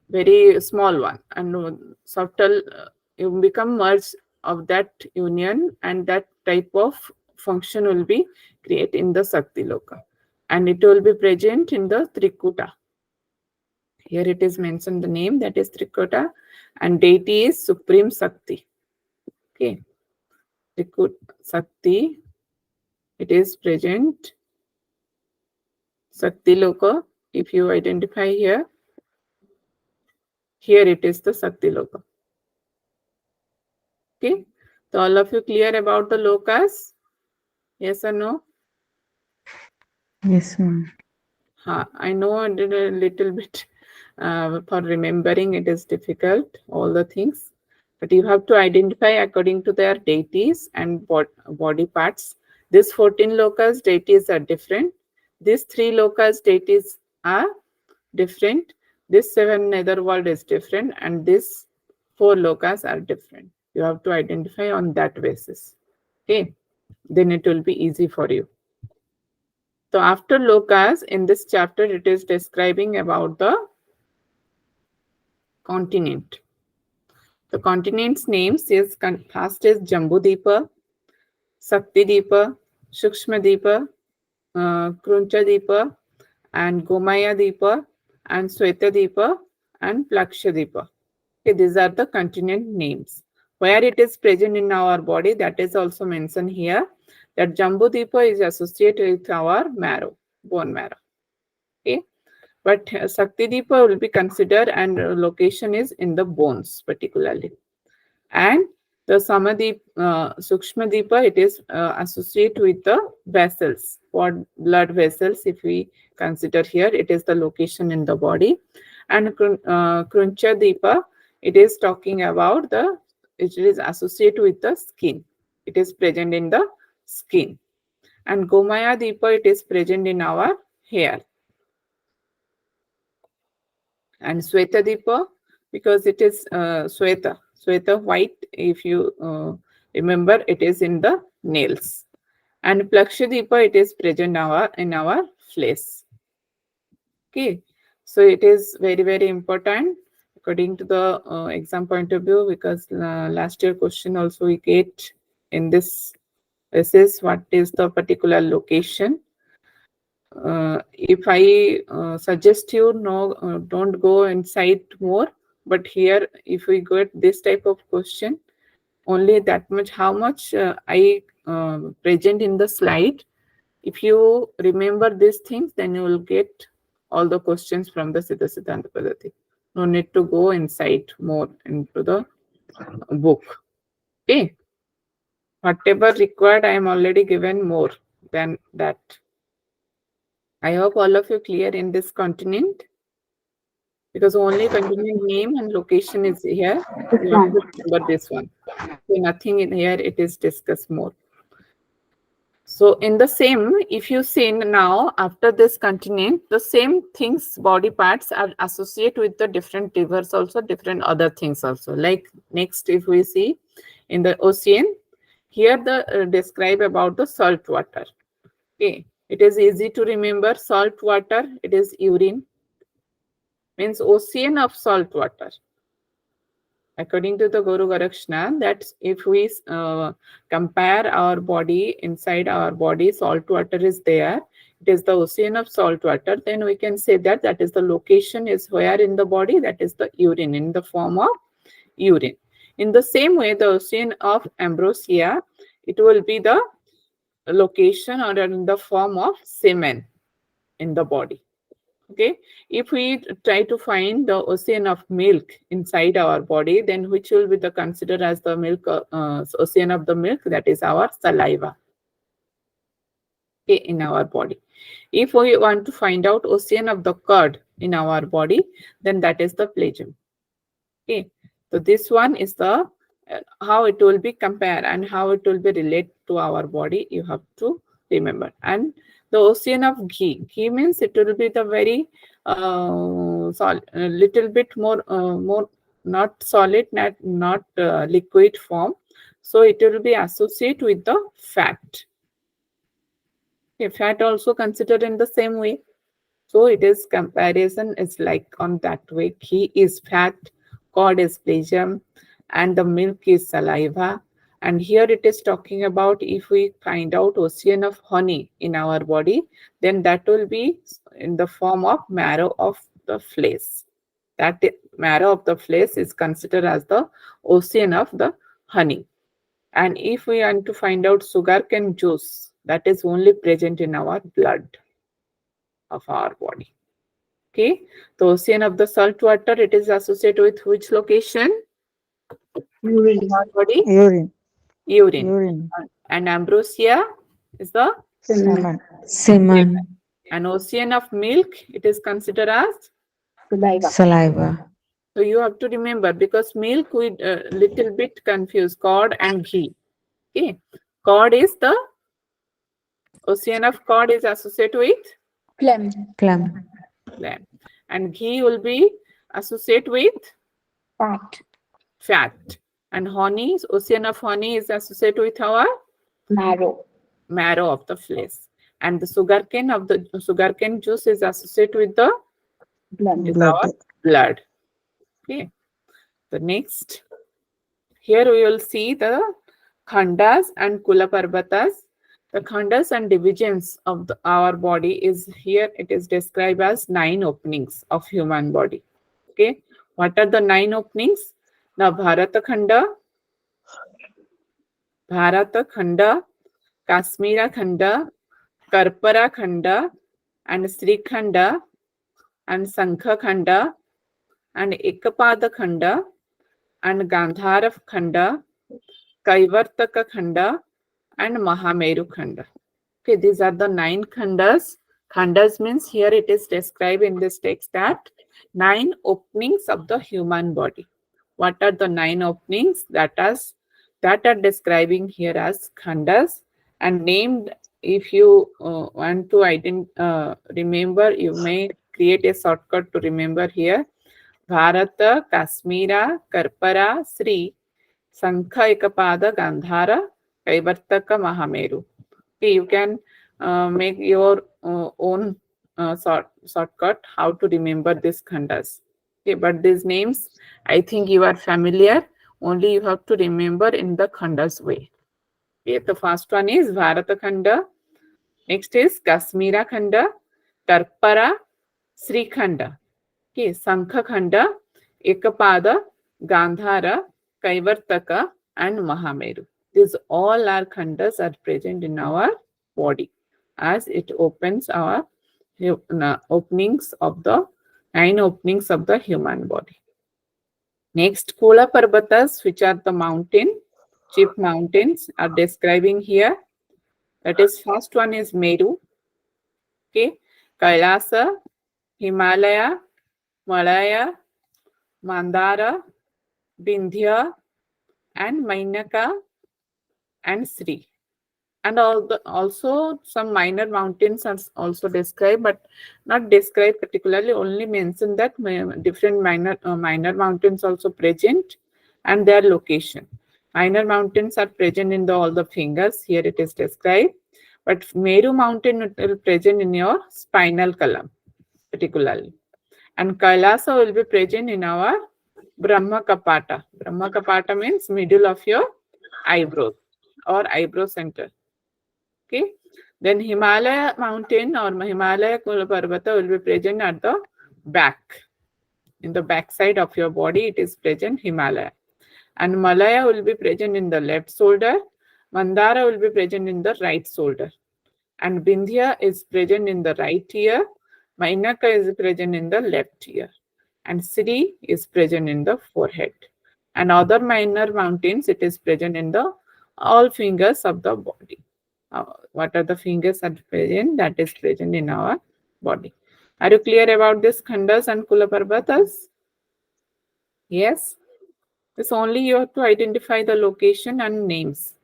very small one. And subtle, you become merged of that union, and that type of function will be created in the Sakti loka. And it will be present in the Trikuta. Here it is mentioned the name, that is Trikuta, and deity is Supreme Sakti. Okay. Trikuta Sakti. It is present Sakti loka. If you identify here it is the Sakti loka. Okay. So all of you clear about the lokas? Yes or no? Yes, ma'am. I know I did a little bit for remembering. It is difficult, all the things. But you have to identify according to their deities and body parts. These 14 lokas deities are different. These 3 lokas deities are different. This 7 netherworld is different, and these 4 lokas are different. You have to identify on that basis. Okay, then it will be easy for you. So after lokas, in this chapter, it is describing about the continent. The continent's names is first is Jambudipa, Saktidipa, Shukshmadipa, Krunchadipa, and Gomaya and Swetadipa, and Plakshadipa. Okay, these are the continent names. Where it is present in our body, that is also mentioned here. That Jambudipa is associated with our marrow, bone marrow. Okay, but Saktidipa will be considered, and location is in the bones particularly. And the Samadip, Sukshmadipa, it is associated with the vessels, or blood vessels. If we consider here, it is the location in the body. And Krunchadipa, it is talking about it is associated with the skin. It is present in the skin. And Gomaya Dipa, it is present in our hair. And Swetadipa, because it is Sweta white, if you remember, it is in the nails. And Plakshadipa, it is present in our flesh. Okay, so it is very, very important according to the exam point of view, because last year question also we get in this basis, what is the particular location. If I suggest you, don't go inside more, but here if we get this type of question, only that much, how much I present in the slide. If you remember these things, then you will get all the questions from the Siddhasiddhanta Paddhati. No need to go inside more into the book. Okay, whatever required, I am already given more than that. I hope all of you clear in this continent, because only continent name and location is here. You have to remember this one. So nothing in here, it is discussed more. So in the same, if you see now after this continent, the same things, body parts are associated with the different rivers also, different other things also. Like next, if we see in the ocean, here the describe about the salt water. Okay, it is easy to remember salt water. It is urine, means ocean of salt water. According to the Guru Garakshana, that if we compare our body, inside our body, salt water is there. It is the ocean of salt water. Then we can say that that is the location is where in the body, that is the urine, in the form of urine. In the same way, the ocean of ambrosia, it will be the location or in the form of semen in the body. Okay, if we try to find the ocean of milk inside our body, then which will be the considered as the milk ocean of the milk, that is our saliva. Okay, in our body. If we want to find out ocean of the curd in our body, then that is the phlegm. Okay, so this one is the how it will be compared and how it will be related to our body, you have to remember. And the ocean of ghee, ghee means it will be the very little bit more not solid, not liquid form, so it will be associated with the fat. Okay, fat also considered in the same way. So it is comparison is like on that way. Ghee is fat, curd is phlegm, and the milk is saliva. And here it is talking about if we find out ocean of honey in our body, then that will be in the form of marrow of the flesh. That marrow of the flesh is considered as the ocean of the honey. And if we want to find out sugarcane juice, that is only present in our blood of our body. Okay, the ocean of the salt water, it is associated with which location? Urine. Our body? Urine. Urine. Urine. And ambrosia is the Semen. Semen. an ocean of milk, it is considered as. Saliva. Saliva. So you have to remember, because milk we little bit confuse curd and ghee. Okay, curd is the ocean of curd is associated with Phlegm. Phlegm. phlegm, and ghee will be associated with Fat. fat, and honey, ocean of honey is associated with our Marrow. marrow of the flesh, and the sugarcane juice is associated with the Blood. Blood. our blood. Okay, the next, here we will see the khandas and kulaparvatas. The khandas and divisions of our body is here, it is described as 9 openings of human body. Okay, what are the 9 openings? Now Bharata Khanda, Kashmira Khanda, Karpara Khanda, and Sri Khanda, and Sankha Khanda, and Ekapada Khanda, and Gandhara Khanda, Kaivartaka Khanda, and Mahameru Khanda. Okay, these are the 9 khandas. Khandas means here it is described in this text that 9 openings of the human body. What are the 9 openings that are describing here as khandas, and named, if you want to remember, you may create a shortcut to remember here. Bharata, Kashmira, Karpara, Sri, Sankha, Ekapada, Gandhara, Kaivartaka, Mahameru. Okay, you can make your own shortcut how to remember these khandas. Okay, but these names, I think you are familiar. Only you have to remember in the khandas way. Okay, the first one is Bharata Khanda. Next is Kashmira Khanda, Karpara, Sri Khanda. Okay, Sankha Khanda, Ekapada, Gandhara, Kaivartaka, and Mahameru. These all our khandas are present in our body as it opens our openings of the 9 openings of the human body. Next, Kula Parvatas, which are the chief mountains, are describing here. That is, first one is Meru, okay, Kailasa, Himalaya, Malaya, Mandara, Vindhya, and Mainaka, and Sri. And also some minor mountains are also described, but not described particularly, only mention that different minor mountains also present and their location. Minor mountains are present in all the fingers, here it is described, but Meru mountain will present in your spinal column particularly, and Kailasa will be present in our Brahma Kapata. Brahma Kapata means middle of your eyebrows or eyebrow center. Okay. Then Himalaya mountain or Himalaya Parvata will be present at the back. In the back side of your body, it is present Himalaya. And Malaya will be present in the left shoulder. Mandara will be present in the right shoulder. And Vindhya is present in the right ear. Mainaka is present in the left ear. And Sri is present in the forehead. And other minor mountains, it is present in the all fingers of the body. What are the fingers are present? That is present in our body. Are you clear about this Khandas and Kulaparvatas? Yes. It's only you have to identify the location and names.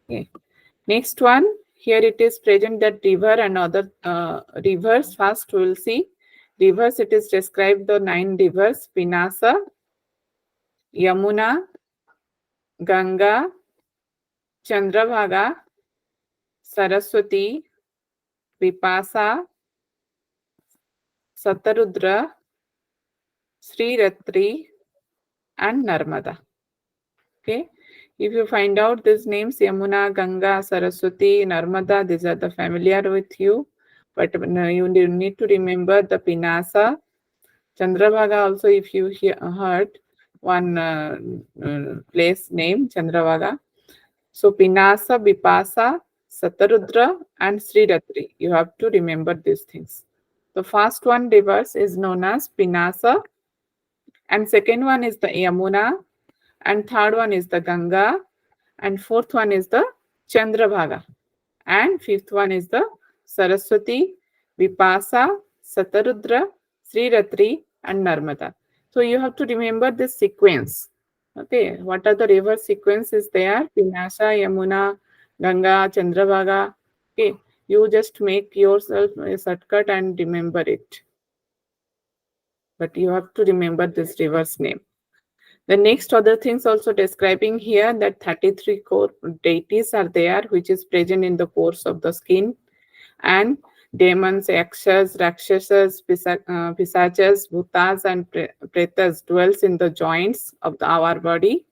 Okay. Next one, here it is present that river and other rivers. First we will see rivers. It is described the 9 rivers: Pinasa, Yamuna, Ganga, Chandrabhaga, Saraswati, Vipasa, Satarudra, Sriratri, and Narmada. Okay. If you find out these names, Yamuna, Ganga, Saraswati, Narmada, these are the familiar with you. But you need to remember the Pinasa. Chandrabhaga also, if you heard one place name, Chandrabhaga. So Pinasa, Vipasa, Satarudra, and Sriratri. You have to remember these things. The first one rivers is known as Pinasa, and second one is the Yamuna, and third one is the Ganga, and fourth one is the Chandrabhaga, and fifth one is the Saraswati, Vipasa, Satarudra, Sriratri, and Narmada. So you have to remember this sequence. Okay, what are the river sequences there? Pinasa, Yamuna, Ganga, Chandrabhaga. Okay, you just make yourself a shortcut and remember it. But you have to remember this river's name. The next other things also describing here that 33 core deities are there, which is present in the pores of the skin, and demons, yakshas, rakshasas, pisachas, bhutas, and pretas dwells in the joints of our body.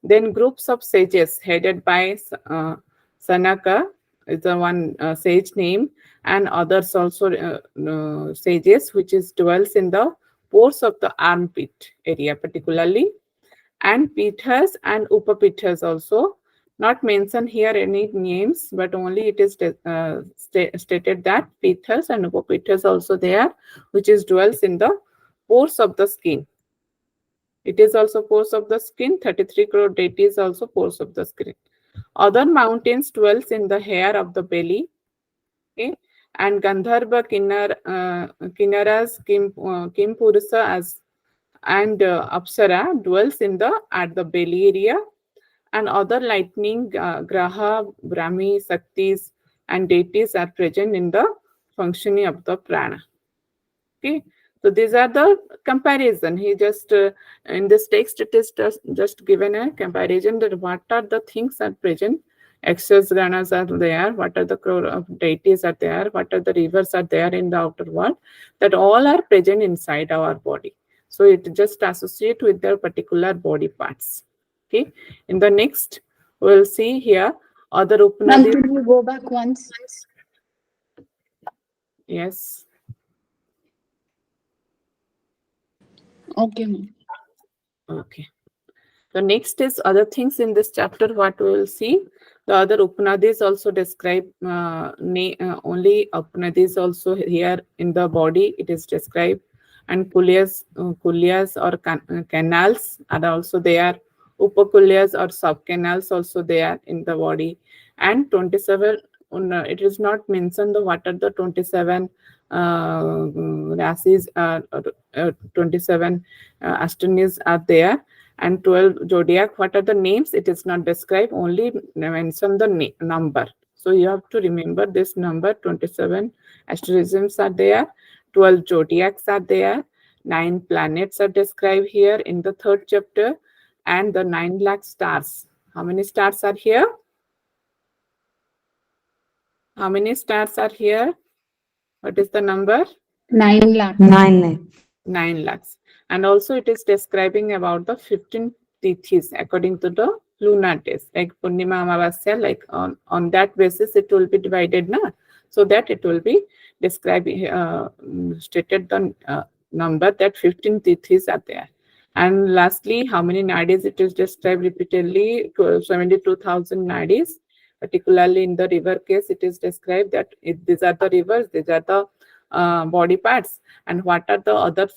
Then groups of sages headed by Sanaka is the one sage name, and others also sages which is dwells in the pores of the armpit area particularly, and pithas and upapithas also. Not mentioned here any names, but only it is stated that pithas and upapithas also there, which is dwells in the pores of the skin. It is also pores of the skin. 33 crore deities also pores of the skin. Other mountains dwells in the hair of the belly. Okay, and Gandharva, Kinnaras, Kim Purusa as and Apsara dwells in the at the belly area, and other lightning Graha, Brahmi, Saktis, and deities are present in the functioning of the prana. Okay, so these are the comparison. He just in this text it is just given a comparison that what are the things are present. Exas ganas are there, what are the crore of deities are there, what are the rivers are there in the outer world, that all are present inside our body. So it just associate with their particular body parts. Okay. In the next, we'll see here other Ma'am, Upanadis. can you go back once? Yes. Okay, ma'am. Okay. The next is other things in this chapter. What we will see, the other Upanadis also describe only Upanadis also here in the body. It is described, and kulyas or canals are also there. Upakulyas or sub-canals also there in the body, and 27. It is not mentioned the what are the 27 rasis, 27 ashtanis are there. And 12 zodiac, what are the names? It is not described, only mention the number. So you have to remember this number. 27 asterisms are there, 12 zodiacs are there, 9 planets are described here in the third chapter, and the 9 lakh stars. How many stars are here? How many stars are here? What is the number? 9 lakh. 9 lakh. 9 lakhs. And also it is describing about the 15 tithis according to the lunar days, like Purnima Amavasya, like on that basis it will be divided, na? So that it will be describing, stated the number that 15 tithis are there. And lastly, how many nadis? It is described repeatedly, 72,000 nadis. Particularly in the river case, it is described that these are the rivers, these are the body parts, and what are the other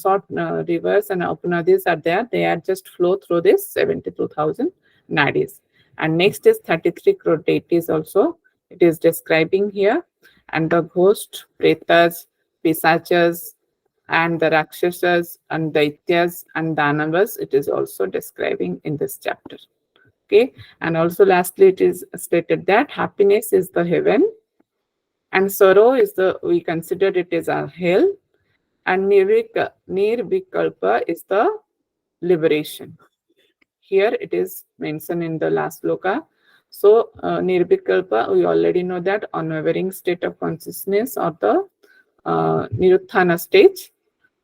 short rivers and upanadis are there. They are just flow through this 72,000 nadis. And next is 33 crore deities also. It is describing here, and the ghost, pretas, pisachas, and the rakshasas and daityas and danavas, it is also describing in this chapter. Okay, and also lastly it is stated that happiness is the heaven, and sorrow is the, we consider it as a hell, and nirvikalpa is the liberation. Here it is mentioned in the last sloka. So nirvikalpa, we already know that unwavering state of consciousness, or the niruthana stage.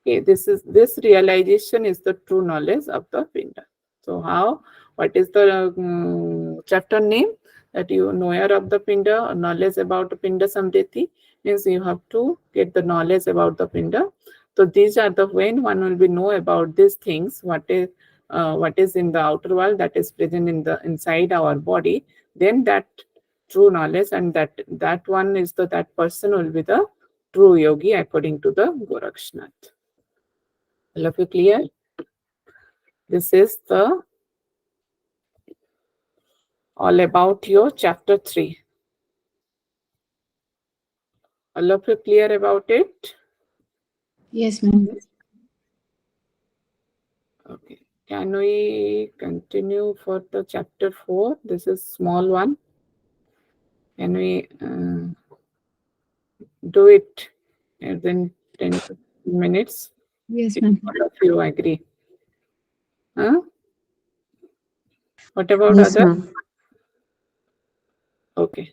Okay, this realization is the true knowledge of the pinda. So how? What is the chapter name? That you knower of the pinda, or knowledge about the pinda samriti, means you have to get the knowledge about the pinda. So these are the, when one will be know about these things, what is in the outer world, that is present in the inside our body, then that true knowledge, and that one is the, that person will be the true yogi according to the Gorakshnath. All of you clear? This is the all about your chapter 3. All of you clear about it? Yes, ma'am. Okay. Can we continue for the chapter 4? This is small one. Can we do it within 10 to 15 minutes? Yes, If ma'am. all of you agree. Huh? What about Yes, others? ma'am. Okay.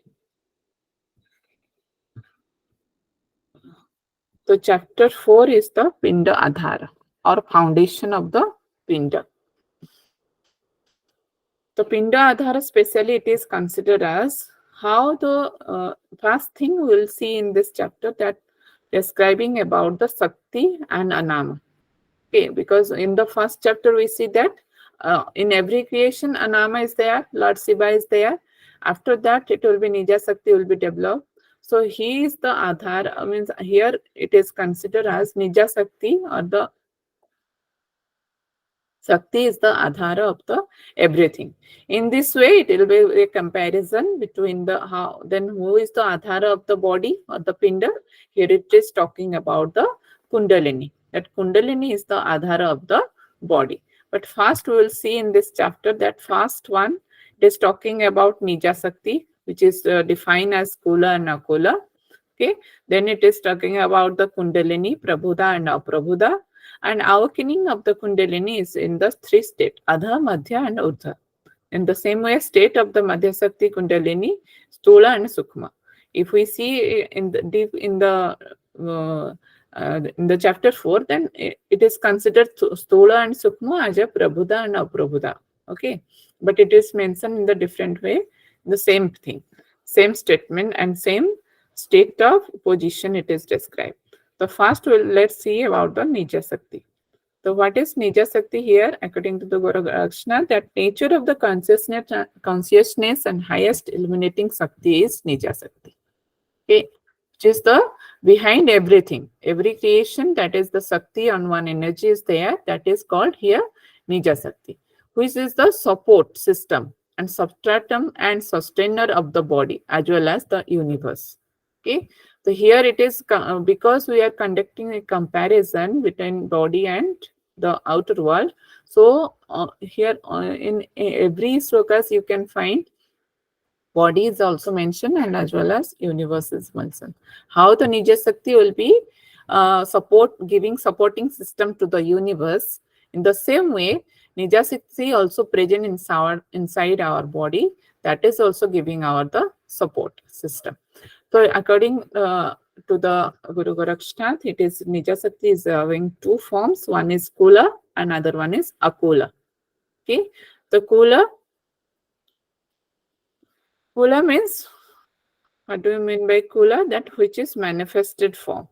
So chapter 4 is the Pinda Adhara, or foundation of the Pinda. The Pinda Adhara, especially, it is considered as how the first thing we'll see in this chapter, that describing about the Sakti and Anama. Okay, because in the first chapter we see that in every creation Anama is there, Lord Shiva is there. After that it will be Nija Sakti will be developed. So he is the Adhar, means here it is considered as Nija Sakti, or the Sakti is the Adhara of the everything. In this way, it will be a comparison between the how, then who is the Adhara of the body or the Pinda. Here it is talking about the Kundalini. That Kundalini is the Adhara of the body. But first we will see in this chapter that first one, it is talking about Nija Sakti, which is defined as Kula and Akula. Okay. Then it is talking about the Kundalini, Prabhuda and Aprabhuda. And awakening of the Kundalini is in the 3 states, Adha, Madhya and Urdhva. In the same way, state of the Madhya Sakti Kundalini, Stula and Sukma. If we see in the deep in the chapter 4, then it is considered Stula and Sukma as a Prabhuda and Aprabhuda. Okay, but it is mentioned in the different way, the same thing, same statement and same state of position it is described. So first, let's see about the Nija Sakti. So what is Nija Sakti here? According to the Gorakshna, that nature of the consciousness and highest illuminating Sakti is Nija Sakti. Okay, which is the behind everything. Every creation, that is the Sakti on one energy is there. That is called here Nija Sakti, which is the support system and substratum and sustainer of the body as well as the universe. Okay, so here it is because we are conducting a comparison between body and the outer world. So here in every slokas you can find body is also mentioned and as well as universe is mentioned. How the Nija Shakti will be giving supporting system to the universe. In the same way, Nija Shakti also present inside our body, that is also giving our the support system. So according to the Guru Gorakshnath, it is Nija Shakti is having two forms. One is Kula, another one is Akula. Okay, the Kula means, what do you mean by Kula? That which is manifested form.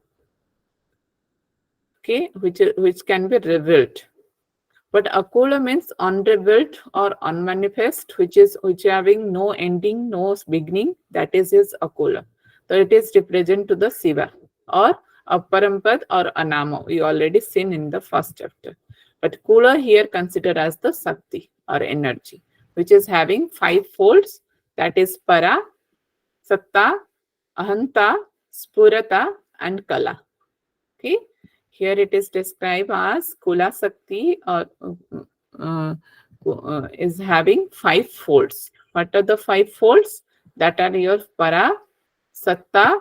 Okay, which can be revealed. But Akula means unrevealed or unmanifest, which having no ending, no beginning. That is his Akula. So it is represent to the Shiva or Aparampad or Anama. We already seen in the first chapter. But Kula here considered as the Sakti or energy, which is having 5 folds. That is Para, Satta, Ahanta, Spurata, and Kala. Okay, here it is described as Kula Sakti or is having 5 folds. What are the 5 folds? That are your Para, Satta,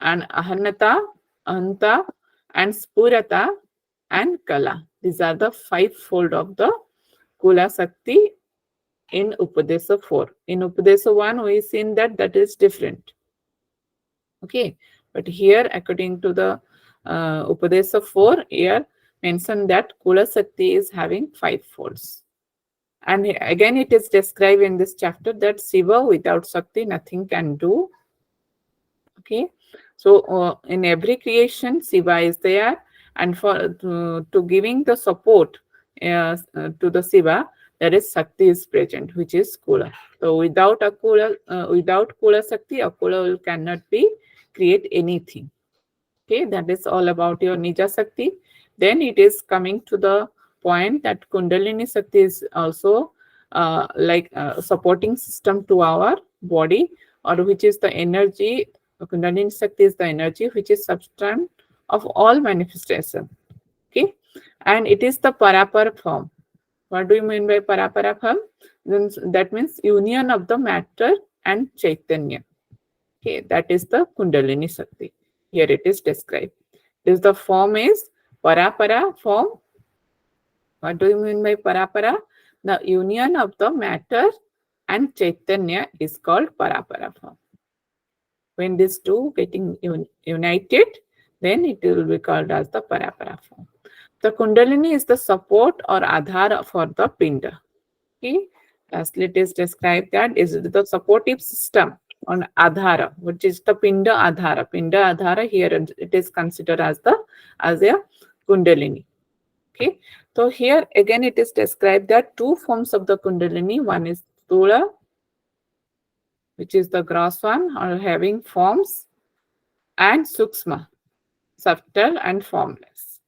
and Ahanta, and Spurata, and Kala. These are the 5 fold of the Kula Sakti in Upadesha 4. In Upadesha 1, we seen that is different. Okay, but here according to the Upadesha 4, here mentioned that Kula Sakti is having 5 folds. And again it is described in this chapter that Shiva without Sakti nothing can do. Okay, so in every creation Shiva is there, and for to giving the support to the Shiva, there is Sakti is present, which is Kula. So without Kula Sakti, Akula cannot be create anything. Okay, that is all about your Nija Sakti. Then it is coming to the point that Kundalini Sakti is also like a supporting system to our body, or which is the energy. Kundalini Sakti is the energy which is substance of all manifestation. Okay, and it is the Parapara form. What do you mean by Parapara form? Then that means union of the matter and Chaitanya. Okay, that is the Kundalini Sakti. Here it is described. This the form is Parapara form. What do you mean by Parapara? The union of the matter and Chaitanya is called Parapara form. When these two getting united, then it will be called as the Parapara form. The Kundalini is the support or Adhara for the Pinda. Okay, lastly it is described that is the supportive system on Adhara, which is the Pinda Adhara. Pinda Adhara here it is considered as a Kundalini. Okay, so here again it is described that 2 forms of the Kundalini. One is Stula, which is the gross one or having forms, and Sukshma, subtle and formless.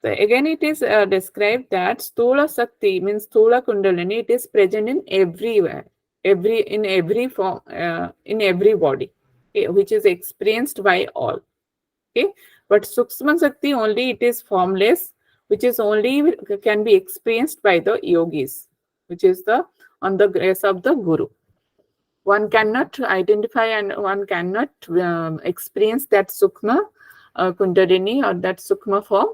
So again it is described that Stula Sakti means Stula Kundalini, it is present in everywhere, in every form, in every body, okay, which is experienced by all. Okay, but Sukshma Sakti only it is formless, which is only can be experienced by the yogis, which is on the grace of the Guru. One cannot identify and one cannot experience that Sukma Kundalini or that Sukma form.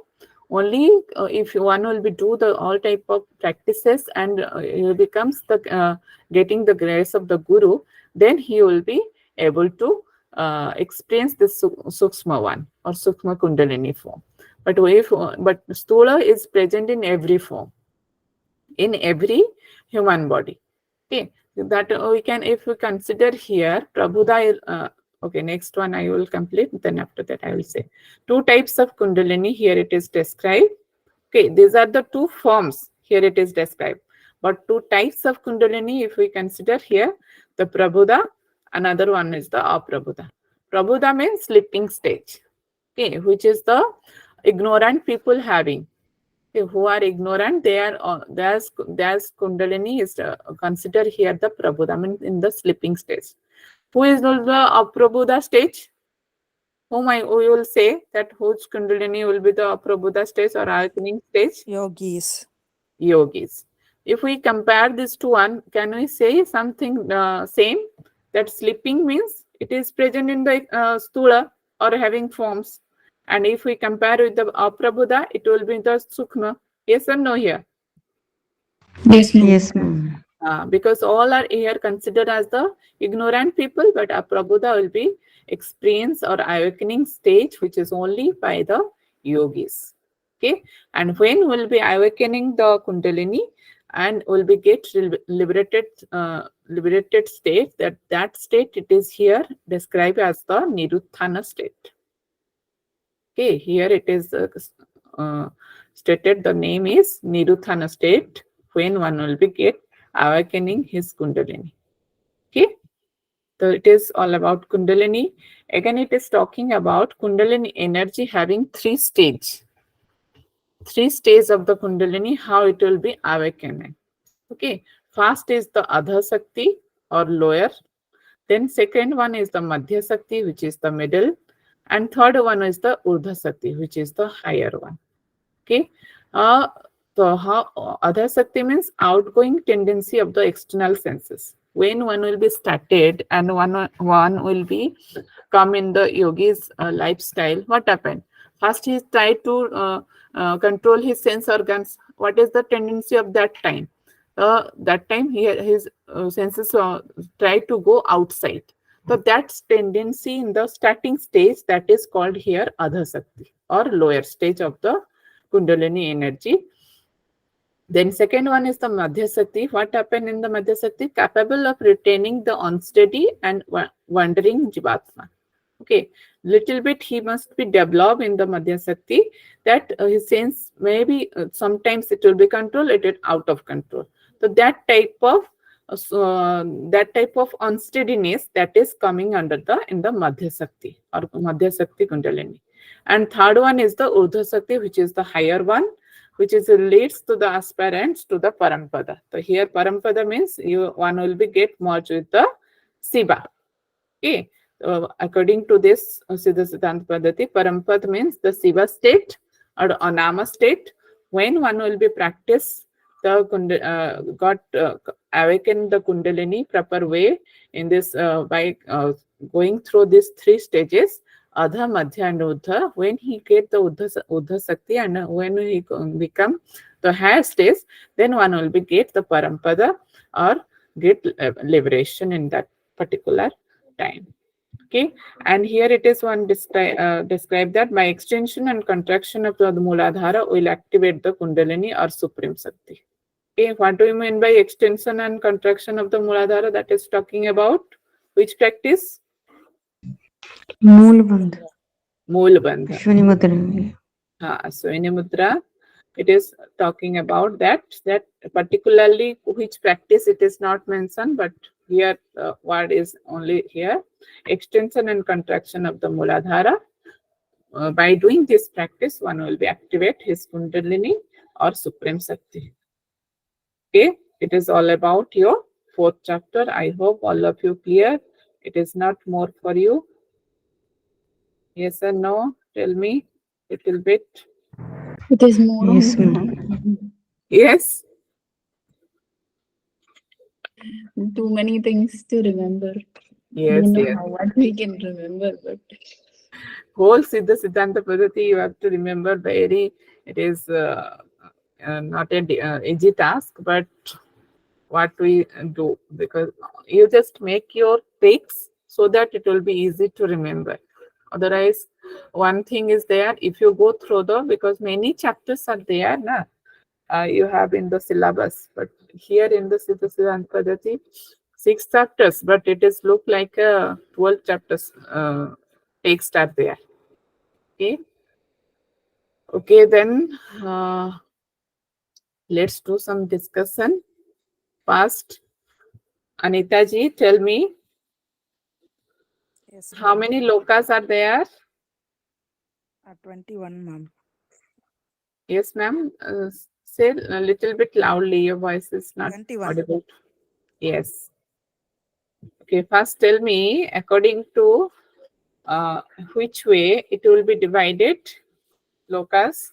Only if one will be do the all type of practices and he becomes the getting the grace of the Guru, then he will be able to experience this Sukshma one or Sukma Kundalini form. But Stula is present in every form, in every human body. Okay, that we can, if we consider here Prabhuda. Okay, next one I will complete, then after that I will say 2 types of Kundalini. Here it is described. Okay, these are the 2 forms here it is described, but 2 types of Kundalini if we consider here, the Prabhuda, another one is the Aprabhuda. Prabhuda means sleeping stage, okay, which is the ignorant people having. Okay, who are ignorant, they are there's Kundalini is considered here the Prabhuda, means in the sleeping stage. Who is the Aprabhuda stage? we will say that whose Kundalini will be the Prabhuda stage or awakening stage? Yogis. Yogis. If we compare this to one, can we say something same? That sleeping means it is present in the stula or having forms. And if we compare with the Aprabuddha, it will be the Sukma. Yes or no here? Yes, ma'am. Yes, ma'am. Because all are here considered as the ignorant people, but Aprabuddha will be experience or awakening stage, which is only by the yogis. Okay, and when will be awakening the Kundalini and will be get liberated state, that state it is here described as the Niruddhana state. Okay, here it is stated the name is Niruddhana state when one will be get awakening his Kundalini. Okay, so it is all about Kundalini. Again, it is talking about Kundalini energy having three stages. Three stages of the Kundalini, how it will be awakening. Okay, first is the Adha Sakti or lower. Then second one is the Madhya Sakti, which is the middle. And third one is the Urdhva Sakti, which is the higher one. Okay. So how Adha Sakti means outgoing tendency of the external senses. When one will be started and one will be come in the yogi's lifestyle, what happened? First he tried to control his sense organs. What is the tendency of that time? That time his senses try to go outside. So that's tendency in the starting stage, that is called here Adha Sakti or lower stage of the Kundalini energy. Then second one is the Madhya Sakti. What happened in the Madhya Sakti? Capable of retaining the unsteady and wandering Jivatma. Okay, little bit he must be developed in the Madhya Sakti, that his sense maybe sometimes it will be controlled, it is out of control. So that type of unsteadiness that is coming under in the Madhya Sakti or Madhya Sakti Kundalini. And third one is the Urdhva Sakti, which is the higher one, which is leads to the aspirants to the paramapada. So here paramapada means one will be get merged with the Shiva. Okay. According to this Siddhasiddhanta Paddhati, paramapada means the Shiva state or anama state. When one will be practice the awaken the Kundalini proper way in this by going through these three stages, Adha, Madhya and Urdhva. When he get the Urdhva Sakti and when he become the higher stage, then one will be get the paramapada or get liberation in that particular time. Okay, and here it is one describe that by extension and contraction of the Mooladhara will activate the Kundalini or Supreme Sakti. Okay, what do you mean by extension and contraction of the Mooladhara? That is talking about which practice? Moolbandh. Moolbandh. Ashwini Mudra. Ashwini Mudra. It is talking about that particularly which practice it is not mentioned, but here word is only here. Extension and contraction of the Mooladhara. By doing this practice, one will be activate his Kundalini or Supreme Sakti. Okay, it is all about your fourth chapter. I hope all of you clear. It is not more for you. Yes or no? Tell me little bit. It is more. Yes, on ma'am. Yes. too many things to remember. Yes, You know yes. how what we can remember, but Whole Siddhasiddhanta Paddhati you have to remember very. It is not an easy task, but what we do, because you just make your tricks so that it will be easy to remember. Otherwise, one thing is there, if you go through because many chapters are there, you have in the syllabus, but here in the Siddhasiddhanta Paddhati, 6 chapters, but it is look like 12 chapters text are there. Okay, then let's do some discussion. First, Anita ji, tell me, Yes, how ma'am. many lokas are there? 21, ma'am. Yes, ma'am. Say a little bit loudly. Your voice is not 21. audible. Yes. Okay, first tell me, according to which way it will be divided, lokas?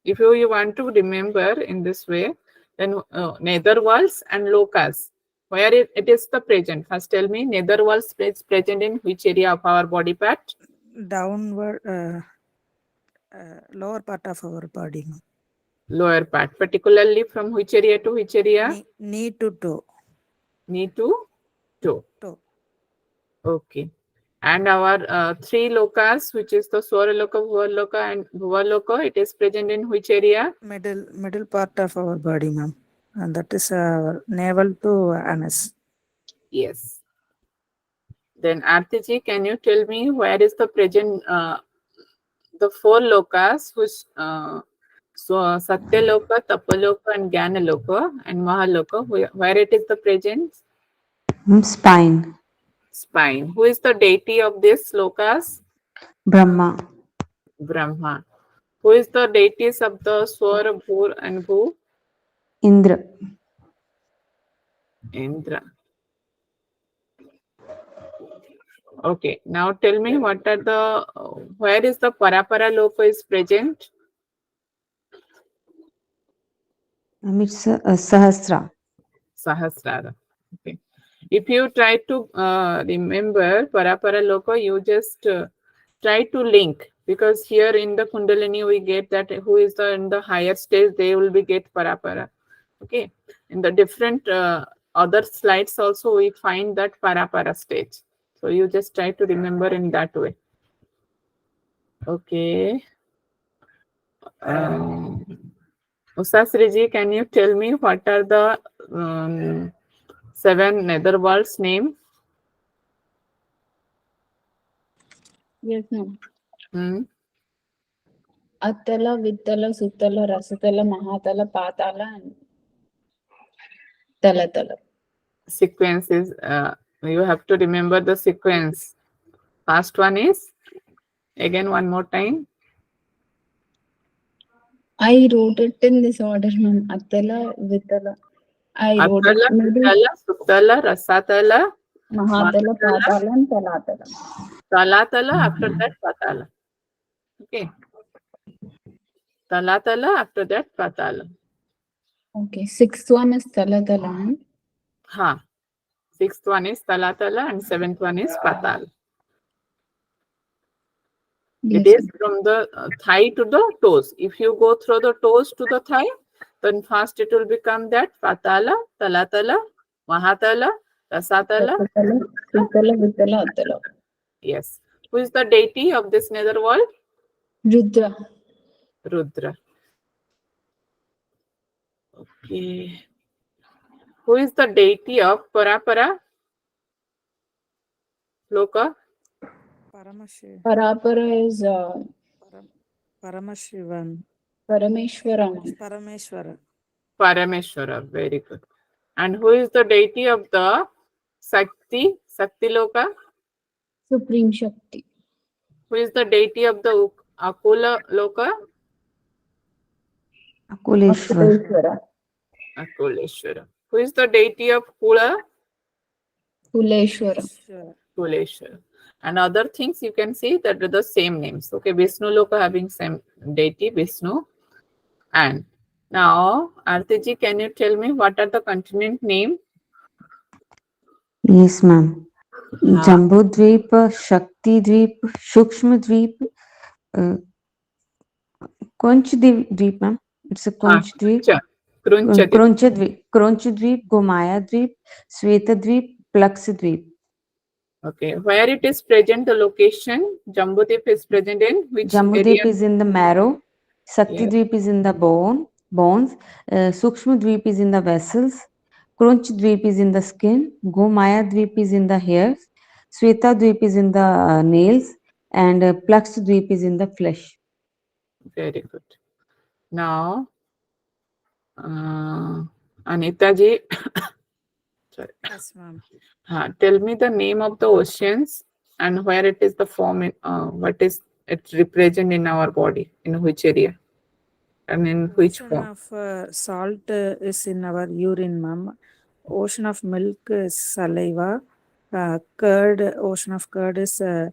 If you want to remember in this way, then nether worlds and lokas, where it is the present. First tell me, nether worlds is present in which area of our body part? Downward, lower part of our body. Ma'am. Lower part, particularly from which area to which area? Knee to toe. Knee to toe. Toe. Okay. And our three lokas, which is the Swaraloka, Bhuvaloka, and Bhuvaloka, it is present in which area? Middle part of our body, ma'am. And that is navel to anus. Yes. Then Artiji, can you tell me where is the present, the four lokas, which so Satyaloka, Tapaloka, and Jnanaloka, and Mahaloka, where it is the present? Spine. Spine. Who is the deity of this lokas? Brahma. Brahma. Who is the deities of the Swara, Bhur, and Bhu? Indra. Indra. Okay, now tell me what are the, where is the Parapara Loka is present? It's Sahasra. Sahasrara. Okay. If you try to remember Parapara Loka, you just try to link, because here in the Kundalini we get that who is in the higher stage, they will be get Parapara. Okay. In the different other slides also we find that Parapara stage. So you just try to remember in that way. Okay. Usasriji, can you tell me what are the 7 netherworlds name? Yes, ma'am. Atala, Vittala, Suttala, Rasatala, Mahatala, Patala, and Talatala. Sequence is, you have to remember the sequence. First one is, again one more time. I wrote it in this order, ma'am. Atala, Vittala. I wrote it Atala, maybe Vittala, Suttala, Rasatala, Mahatala, Patala, and Talatala. Talatala, after that Patala. Okay. Talatala, after that Patala. Okay, sixth one is Talatala. ma'am. Ha. Sixth one is Talatala and seventh one is Patala. It Yes, is from the thigh to the toes. If you go through the toes to the thigh, then first it will become that Patala, Talatala, Mahatala, Rasatala. Rasatala, Suttala, Vittala, Atala. Yes. Who is the deity of this netherworld? Rudra. Rudra. Okay. Who is the deity of Parapara? Loka? Parapara is Paramashivan. Parameshwara. ma'am. Parameshwara. Parameshwara. Very good. And who is the deity of the Sakti? Sakti Loka? Supreme Shakti. Who is the deity of the Akula Loka? Akuleshwar. Akuleshwara. Akuleshwara. Who is the deity of Kula? Kuleshwara. Kuleshwara. And other things you can see that are the same names. Okay, Vishnu Loka having same deity, Vishnu. And now, Artiji, can you tell me what are the continent name? Yes, ma'am. Jambudvip, Shaktidvip, Shukshmadvip, Konchadvip, ma'am. It's a Konchadvip. Krunchadvip. Kronchadvip, Gomayadvip, Svetadvip, Plaksadvip. Okay, where it is present, the location? Jambudvip is present in which Jambudvip area? is in the marrow. Saktidvip is in the bones. Sukshmadvip is in the vessels. Kronchadvip is in the skin. Gomayadvip is in the hairs. Svetadvip is in the nails. And Plaksadvip is in the flesh. Very good. Now, Anita-ji, sorry. Yes, ma'am. Tell me the name of the oceans and where it is the form, in, what is it represent in our body, in which area and in which Ocean form? of salt is in our urine, ma'am. Ocean of milk is saliva. curd, ocean of curd is uh,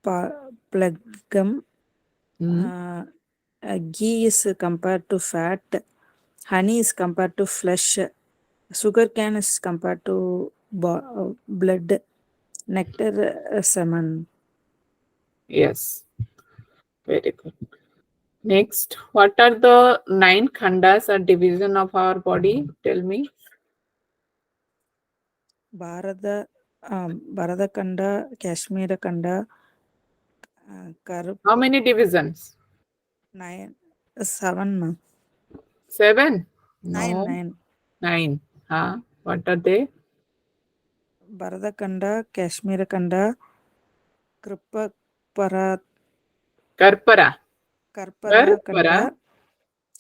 plagum. Ghee is compared to fat. Honey is compared to flesh. Sugar cane is compared to blood. Nectar, semen. Yes, very good. Next, what are the 9 khandas or division of our body? Tell me. Bharata, Bharata Kanda, Kashmir Kanda, Karup, How many divisions? 9, 7, ma'am. 7? 9, No, 9. 9. Huh? What are they? Bharata Kanda, Kashmir Kanda, Kripa Para, Karpara. Karpara Karpara. Kanda,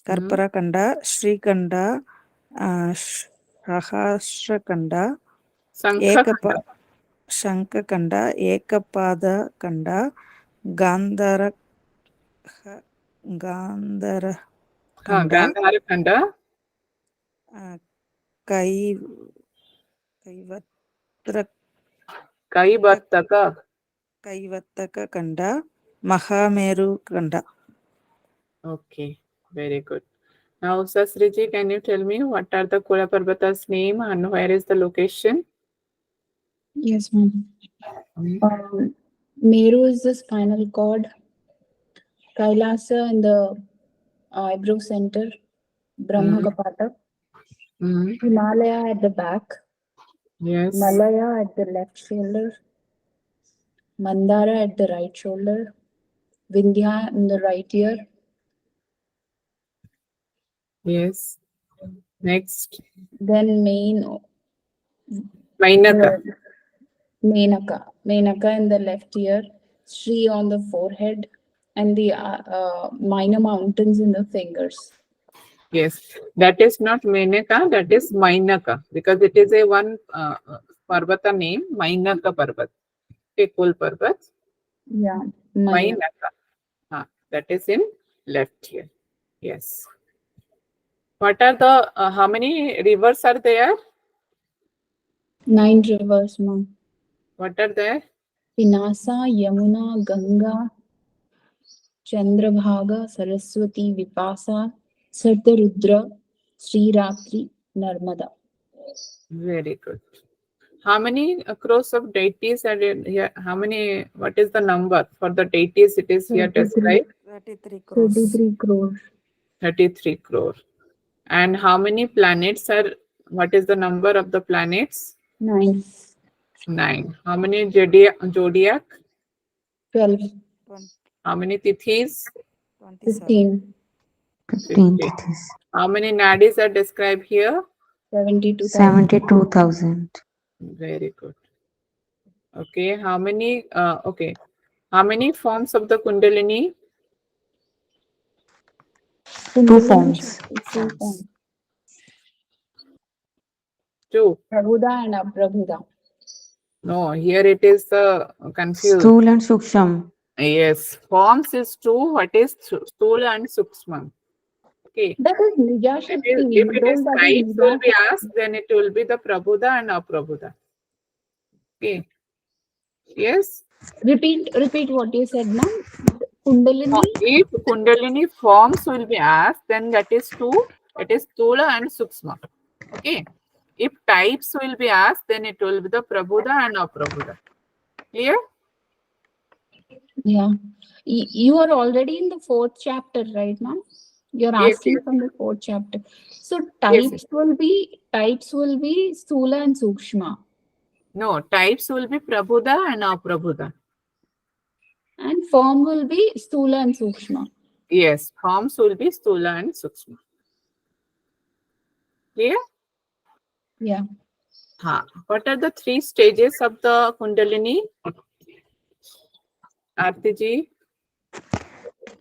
Karpara Kanda, Sri Kanda, Sahasra Kanda, Sankha Ekapa, khanda. Shanka Kanda, Ekapada Kanda, Gandhara, Gandhara Kanda, Gandhara khanda. Kai, Kaivatrak, Kaivartaka. Kaivataka Kanda, Mahameru Kanda. Okay, very good. Now, Sasriji, can you tell me what are the Kula Parvata's name and where is the location? Yes, ma'am. Meru is the spinal cord. Kailasa in the eyebrow center. Brahma Mm. Kapata. Mm. Himalaya at the back. Yes. Malaya at the left shoulder. Mandara at the right shoulder. Vindhya in the right ear. Yes. Next. Then Mainaka. Menaka in the left ear. Sri on the forehead. And the minor mountains in the fingers. Yes. That is not Menaka, that is Mainaka because it is a one Parvata name, Mainaka Parvat. Okay, Kul Parvat. Yeah, Maya. Mainaka. That is in left here. Yes. What are the, how many rivers are there? 9 rivers, ma'am. What are there? Pinasa, Yamuna, Ganga, Chandrabhaga, Saraswati, Vipasa, Satarudra, Sri Ratri, Narmada. Very good. How many crores of deities are here? How many, what is the number for the deities it is here 33, described? 33 crores. 33 crores. 33 crore. And how many planets are, what is the number of the planets? 9, 9. How many zodiac? 12, How many tithis? 27. 15, 15 15. tithis. How many nadis are described here? 72,000. 72,000. Very good. Okay. How many, okay. How many forms of the Kundalini? 2 forms. 2 forms. 2. Prabhuda and Aprabhuda. No, here it is confused. Sthul and Suksham. Yes, forms is 2. What is Stula and Sukshma? Okay. That is Nija Shakti. If We it is told that is types will Nija be Shakti. asked, then it will be the Prabhuda and Aprabhuda. Okay. Yes. Repeat what you said, ma'am. Kundalini. If Kundalini forms will be asked, then that is 2. It is Stula and Sukshma. Okay. If types will be asked, then it will be the Prabhuda and Aprabhuda. Clear? Yeah. You are already in the 4th chapter, right, ma'am? You're Yes, asking yes, from the 4th chapter. So yes, yes. types will be Stula and Sukshma. No, types will be Prabhuda and Aprabhuda. And form will be Stula and Sukshma. Yes, forms will be Stula and Sukshma. Clear? Yeah. What are the 3 stages of the Kundalini? Artiji?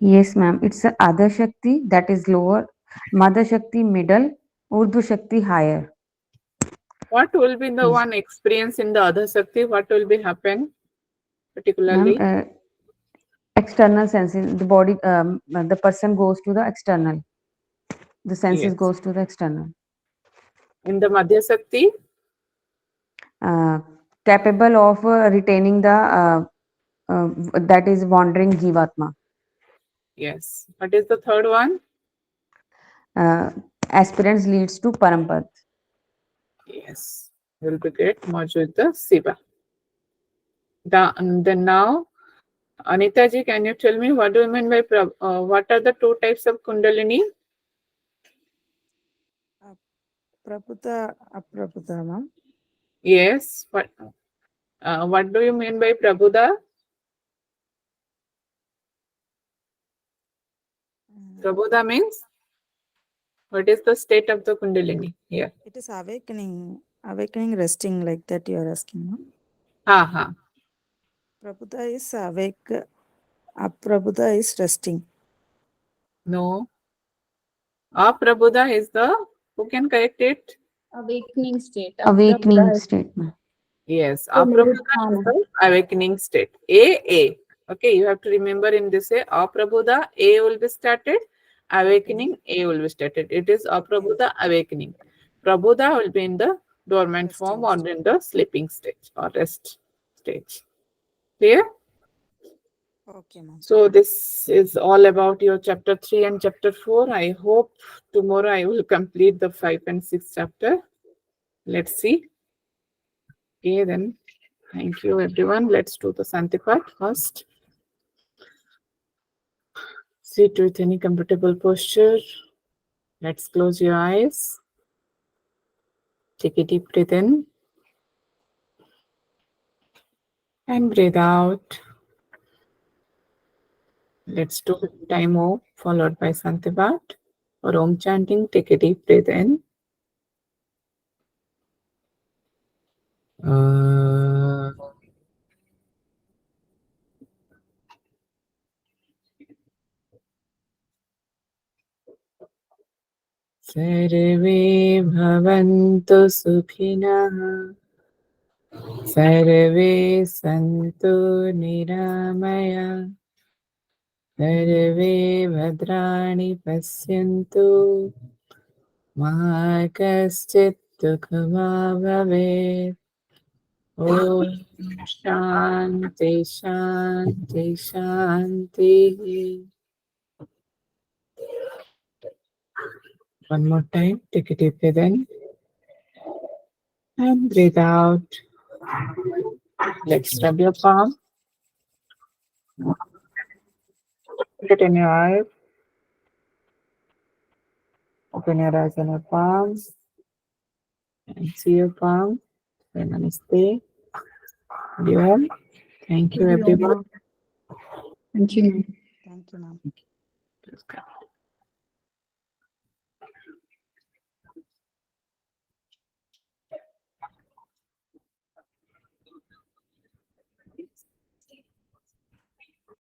Yes, ma'am. It's the Adha Shakti, that is lower, Madha Shakti middle, Urdu Shakti higher. What will be the one experience in the other Shakti? What will be happen particularly? Ma'am, external senses, the body, the person goes to the external. The senses Yes. goes to the external. In the Madhya Shakti? capable of retaining the that is wandering jivatma. Yes. What is the third one? Aspirants leads to parampad. Yes. Will be great. Maujuda Siva. Then now, Anita ji, can you tell me what do you mean by what are the two types of Kundalini? Prabhuta, Aprabhuta, ma'am. Yes. What do you mean by Prabhuda? Prabhuda means what is the state of the Kundalini here? It is awakening, resting, like that you are asking, no? Ha ha. Prabhuda is awake, Aprabhuda is resting. No. Aprabhuda is the, who can correct it? Awakening state. Awakening Aprabhuda is state, ma'am. Yes, the Aprabhuda is nirvana. the awakening state. A. Okay, you have to remember in this A, Aprabhuda, A will be started. Awakening, A will be started. It is Aprabhuda awakening. Prabhuda will be in the dormant form or in the sleeping stage or rest stage. Clear? Okay, ma'am. So this is all about your chapter 3 and chapter 4. I hope tomorrow I will complete the 5 and 6 chapter. Let's see. Okay, then. Thank you, everyone. Let's do the Santipat first. Sit with any comfortable posture. Let's close your eyes. Take a deep breath in. And breathe out. Let's do time off followed by Santipat. For Om chanting, take a deep breath in. सर्वे भवन्तु सुखिनः सर्वे सन्तु निरामया सर्वे भद्राणि पश्यन्तु मा कश्चित् दुःखभाग् भवेत् ॐ शान्ति शान्ति शान्तिः. One more time, take a deep breath in and breathe out. Let's rub your palm. Put it in your eye. Open your eyes and your palms and see your palm. Say namaste. Everyone. Thank you, everyone. Thank you, ma'am. Thank you, ma'am.